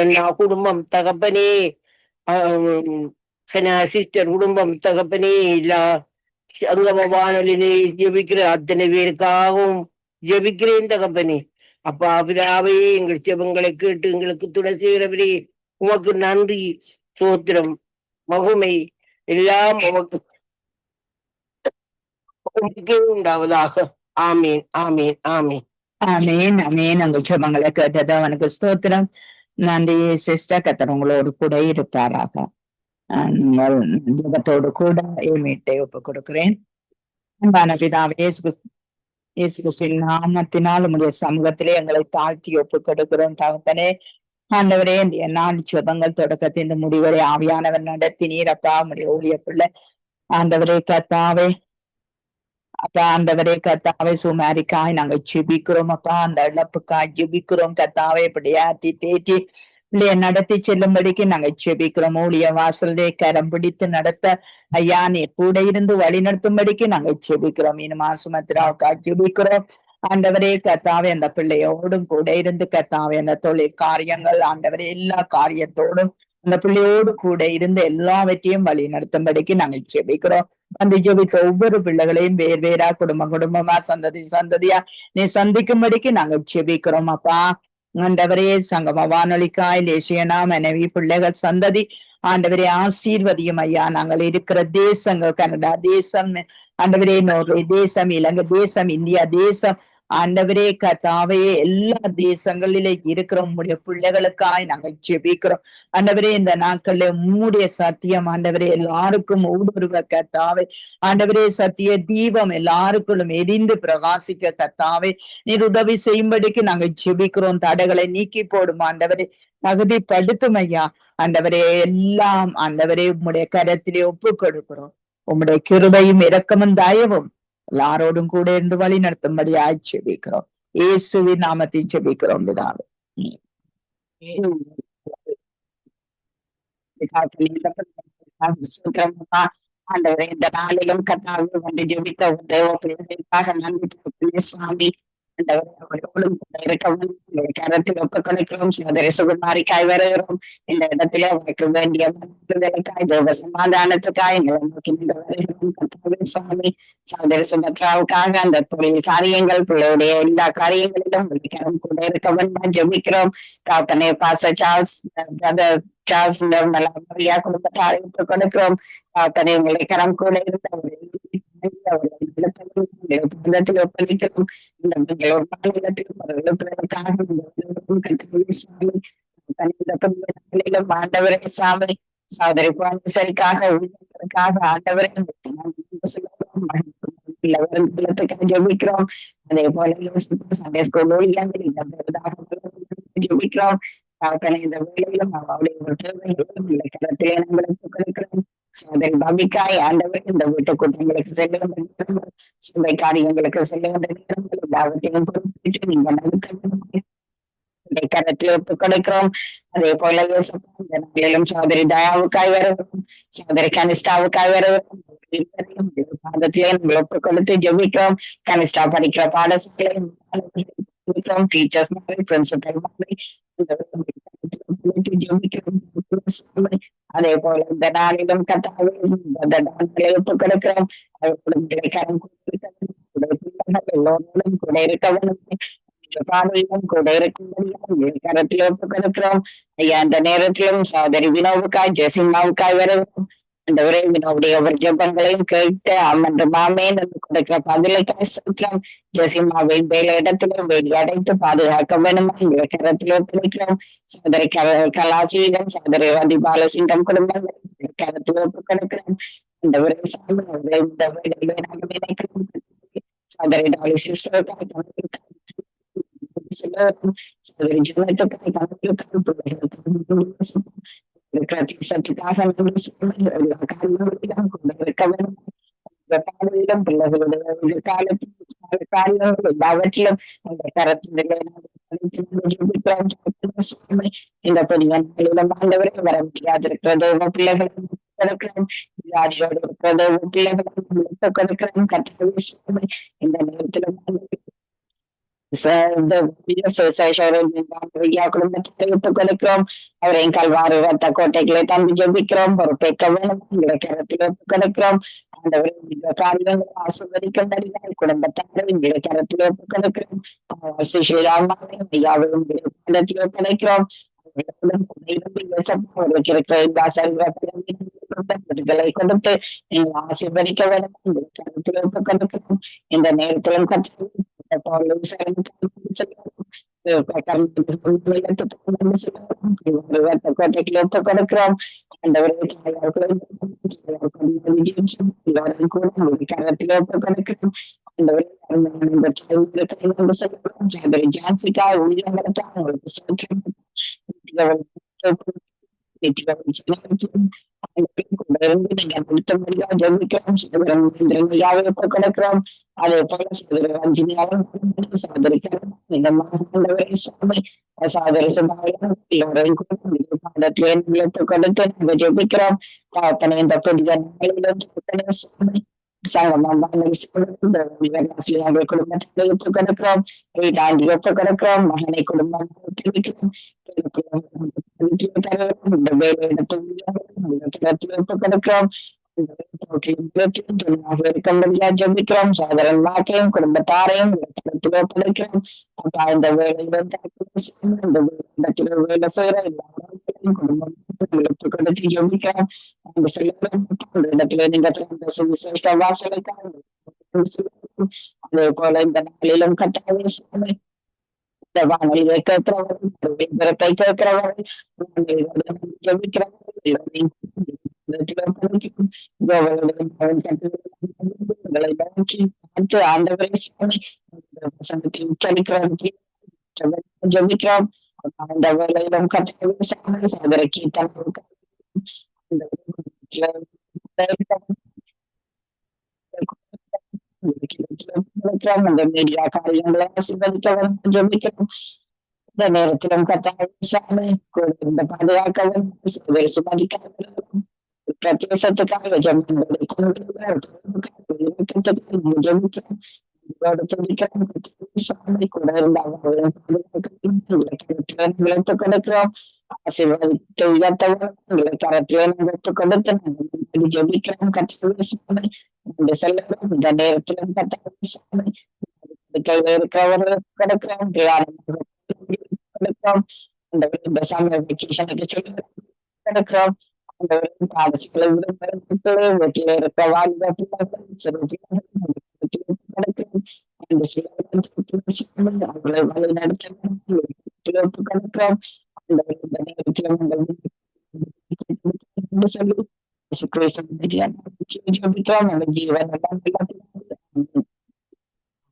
அண்ணா குடும்பம் தகப்பனே, சிஸ்டர் குடும்பம் தகப்பனே, எல்லா சங்கம வானொலியிலே ஜெபிக்கிற அத்தனை பேருக்காகவும் ஜெபிக்கிறேன் தகப்பனே. அப்பா பிதாவே, எங்கள் ஜெபங்களை கேட்டு எங்களுக்கு துணை செய்கிறவரே, உமக்கு நன்றி, சோத்திரம், மகுமை எல்லாம் உமக்கே உண்டாவதாக. ஆமீன், ஆமீன், ஆமீன். ஆமேன் ஆமேன். உங்க ஜெபங்களை கேட்டது அவனுக்கு ஸ்தோத்திரம். நன்றி சிஸ்டர். கர்த்தர் உங்களோடு கூட இருப்பாராக. நீங்கள் ஜெபத்தோடு கூட மீட்டை ஒப்பு கொடுக்கிறேன். அன்பான பிதாவே, இயேசு கிறிஸ்துவின் நாமத்தினால் உங்களுடைய சமூகத்திலே எங்களை தாழ்த்தி ஒப்பு கொடுக்கிறோம் தகப்பனே. ஆண்டவரே, இந்த நாள் ஜெபங்கள் தொடக்கத்தின் இந்த முடிவரை ஆவியானவர் நடத்தினீர் அப்பா. உடைய ஊழிய பிள்ளை ஆண்டவரே கர்த்தாவே, அப்பா ஆண்டவரே கர்த்தாவே, சுமாரிக்காய் நாங்க ஜெபிக்கிறோம் அப்பா. அந்த இழப்புக்காய் ஜெபிக்கிறோம் கர்த்தாவே. இப்படி ஆத்தி தேற்றி இல்லைய நடத்தி செல்லும்படிக்கு நாங்க ஜெபிக்கிறோம். ஊழிய வாசலே கரம் பிடித்து நடத்த ஐயா நீ கூட இருந்து வழி நடத்தும்படிக்கு நாங்க ஜெபிக்கிறோம். இனிமா சுமத்திராவுக்காய் ஜெபிக்கிறோம் ஆண்டவரே கர்த்தாவே. அந்த பிள்ளையோடும் கூட இருந்து கர்த்தாவே, அந்த தொழில் காரியங்கள் ஆண்டவரே எல்லா காரியத்தோடும் அந்த பிள்ளையோடு கூட இருந்து எல்லாவற்றையும் வழி நடத்தும்படிக்கு நாங்க ஜெபிக்கிறோம். அந்த ஜெபித்த ஒவ்வொரு பிள்ளைகளையும் வேறு வேறா குடும்பமா சந்ததியா நீ சந்திக்கும்படிக்கு நாங்க ஜெபிக்கிறோம் அப்பா. ஆண்டவரே, சங்கம வானொலிக்காய் லேசியனா மனைவி பிள்ளைகள் சந்ததி ஆண்டவரே ஆசீர்வதியும் ஐயா. நாங்கள் இருக்கிற தேசங்கள் கனடா தேசம் ஆண்டவரே, நோர்வே தேசம், இலங்கை தேசம், இந்தியா தேசம் ஆண்டவரே கர்த்தாவே, எல்லா தேசங்களிலே இருக்கிற உங்களுடைய பிள்ளைகளுக்காய் நாங்கள் ஜெபிக்கிறோம் ஆண்டவரே. இந்த நாட்கள்ல உம்முடைய சத்தியம் ஆண்டவரே எல்லாருக்கும் ஊடுருவ கர்த்தாவே. ஆண்டவரே, சத்திய தீபம் எல்லாருக்குள்ளும் எரிந்து பிரகாசிக்க கர்த்தாவே நீர் உதவி செய்யும்படிக்கு நாங்க ஜெபிக்கிறோம். தடைகளை நீக்கி போடும் ஆண்டவரே, தகுதிப்படுத்தும் ஐயா. ஆண்டவரே, எல்லாம் ஆண்டவரே உம்முடைய கரத்திலே ஒப்பு கொடுக்கிறோம். உம்முடைய கிருபையும் இரக்கமும் தயவும் எல்லாரோடும் கூட இருந்து வழி நடத்தும்படியாய் ஜெபிக்கிறோம். இயேசுவின் நாமத்தை ஜெபிக்கிறோம் பிதாவே. ஆண்டவரே, இந்த நாளிலும் கர்த்தாவே வந்து ஜெபித்த தேவ பிள்ளைகளுக்காக நன்றி சுவாமி. கரத்தில் ஒப்புக்கொடுக்கிறோம். சகோதரி சுகுமாரிக்காய் வருகிறோம். இந்த இடத்துல அவருக்கு வேண்டிய மருந்துகளுக்காய் தேவ சமாதானத்துக்காய் நோக்கி வருகிறோம். கர்த்தாவே சுவாமி, சகோதரி சுபத்ராவுக்காக அந்த தொழில் காரியங்கள் பிள்ளையுடைய எல்லா காரியங்களிலும் கரம் கூட இருக்க வேண்டும் ஜெபிக்கிறோம். காப்பனே பாச சார்ஸ் சார்ஸ் மரியா குடும்பத்தாரை ஒப்புக்கொடுக்கிறோம். காப்பனே உங்களை கரம் கூட இருந்த ஒப்பளிக்கிறோம். இந்த ஆண்டவரே சாமி, சகோதரி புவனேஸ்வரிக்காக ஊழியர்களுக்காக ஆண்டவரே ஜெபிக்கிறோம். அதே போல சண்டே ஸ்கூல் ஊழியர்கள் ஜெபிக்கிறோம். இந்த வேலையிலும் அவருடைய கரத்திலே நம்மளுக்கு கொடுக்கிறோம். சகோதரி பாபிக்காய் ஆண்டவர் இந்த வீட்டு கூட்டங்களுக்கு செல்லுகின்ற சபை காரியங்களுக்கு செல்லுகின்ற நேரங்கள் எல்லாவற்றையும் பொறுப்பிட்டு நீங்க கரத்தில் ஒப்புக் கொடுக்கிறோம். அதே போல இந்த நாளிலும் சகோதரி தயாவுக்காய் வருகிறோம். சகோதரி கனிஷ்டாவுக்காய் வருகிறோம். பாதத்திலே நம்ம ஒப்புக் கொடுத்து ஜெபிக்கிறோம். கனிஷ்டா படிக்கிற பாடசாலை டீச்சர்ஸ் மாதிரி பிரின்சிபல் மாதிரி அதே போல இந்த நாளிலும் கட்டாவே ஒப்புக் கொடுக்கிறோம். எல்லோரும் கூட இருக்கவும் பார்வையிலும் கூட இருக்கும் கரத்தில் ஒப்புக் கொடுக்கிறோம். ஐயா அந்த நேரத்திலும் சகோதரி வினோவுக்காய் ஜெசிமாவுக்காய் வரவும் அந்த விரைவினுடைய ஜபங்களையும் கேட்டு அம்மன்று மாமே என்று கொடுக்கிற பதிலுக்காய் சொல்கிறோம். ஜெசிமாவை வேலை இடத்திலும் வேலி அடைத்து பாதுகாக்க வேணுமா என்ற கரத்தில் ஒப்புக்கிறோம். சகோதரி கலாசீகம் சகோதரி வதி பாலசிங்கம் குடும்பங்கள் கரத்தில் ஒப்புக் கொடுக்கிறோம். இந்த விரை சகோதரி டாலி சிஸ்டர் பிள்ளைகளுடைய காலத்தில் எல்லாவற்றிலும் இந்த கரத்திலே இந்த பெரிய ஆண்டவரை வர முடியாதிருக்கிறது பிள்ளைகளும் வியாதியோடு இருக்கிறது பிள்ளைகளும் கொடுக்கிறோம். இந்த நேரத்திலும் கொடுக்கிறோம். அவரையும் கல்வாறு ரத்த கோட்டைகளை தந்து ஜெபிக்கிறோம். பொறுப்பேற்க வேண்டும் கரத்தில் ஒப்புக் கொடுக்கிறோம். ஆண்டவரை காரியங்களை ஆசீர்வதிக்கின்றனர். குடும்பத்தாரை கரத்தில் ஒப்புக் கொடுக்கிறோம். ஐயாவையும் ஒப்படைக்கிறோம். கொடுத்து நீங்கள் ஆசீர்வதிக்க வேண்டும் கரத்தில் ஒப்புக் கொடுக்கிறோம். இந்த நேரத்திலும் கொடுக்கிறோம். ஜான்சிக்கா கொடுக்கிறோம். அதே போல ரஞ்சினியாவும் கொடுத்து ஜெபிக்கிறோம். இந்த புதிய குடும்பத்தை ஒப்புக் கொடுக்கிறோம். கொடுக்கிறோம். மகனை குடும்பம் கொடுக்கிறோம். ஜெபிக்கிறோம். சகோதரன் வாக்கையும் குடும்பத்தாரையும் ஒப்படைக்கிறோம். இந்த வேலையில வேலை செய்யற எல்லாரும் குடும்பம் கொடுத்து ஜெபிக்கிறோம். இடத்துல நீங்க அதே போல இந்த நாளிலும் கட்டாயம் வானொலியை கேட்கிறவர்கள் கேட்கிறவர்கள் ஜெபிக்கிறோம். அந்த வேலையிலும் கட்டாயம் அந்த மீடியா காரியங்களை ஆசீர்வதிக்கவும் ஜெபிக்கிறோம். இந்த நேரத்திலும் கட்டாயம் இந்த பாதுகாக்கவும் சுமதிக்கவும் பிரதேசத்துக்காக ஜெபிக்கிறோம். இதோட துடிக்கிறோம் சாமி கூட இருந்தாங்க கொடுக்கிறோம் ஆசீர்வாதித்து உயர்த்தவர்களை கரத்திலே கொடுத்து கொடுத்து நாங்கள் ஜெபிக்கிறோம் கற்றுக் சாமி இந்த செல்லும் இந்த நேரத்திலும் கட்ட கையில இருக்கிறவர்களுக்கு கொடுக்கிறோம் கொடுக்கிறோம் இந்த சமய வெக்கேஷனுக்கு சொல்லி கொடுக்கிறோம் பாடசிகளை வீட்டில இருக்க வாழ்ந்த அவர்களை வழி நடத்த சொல்லி ஜீவன்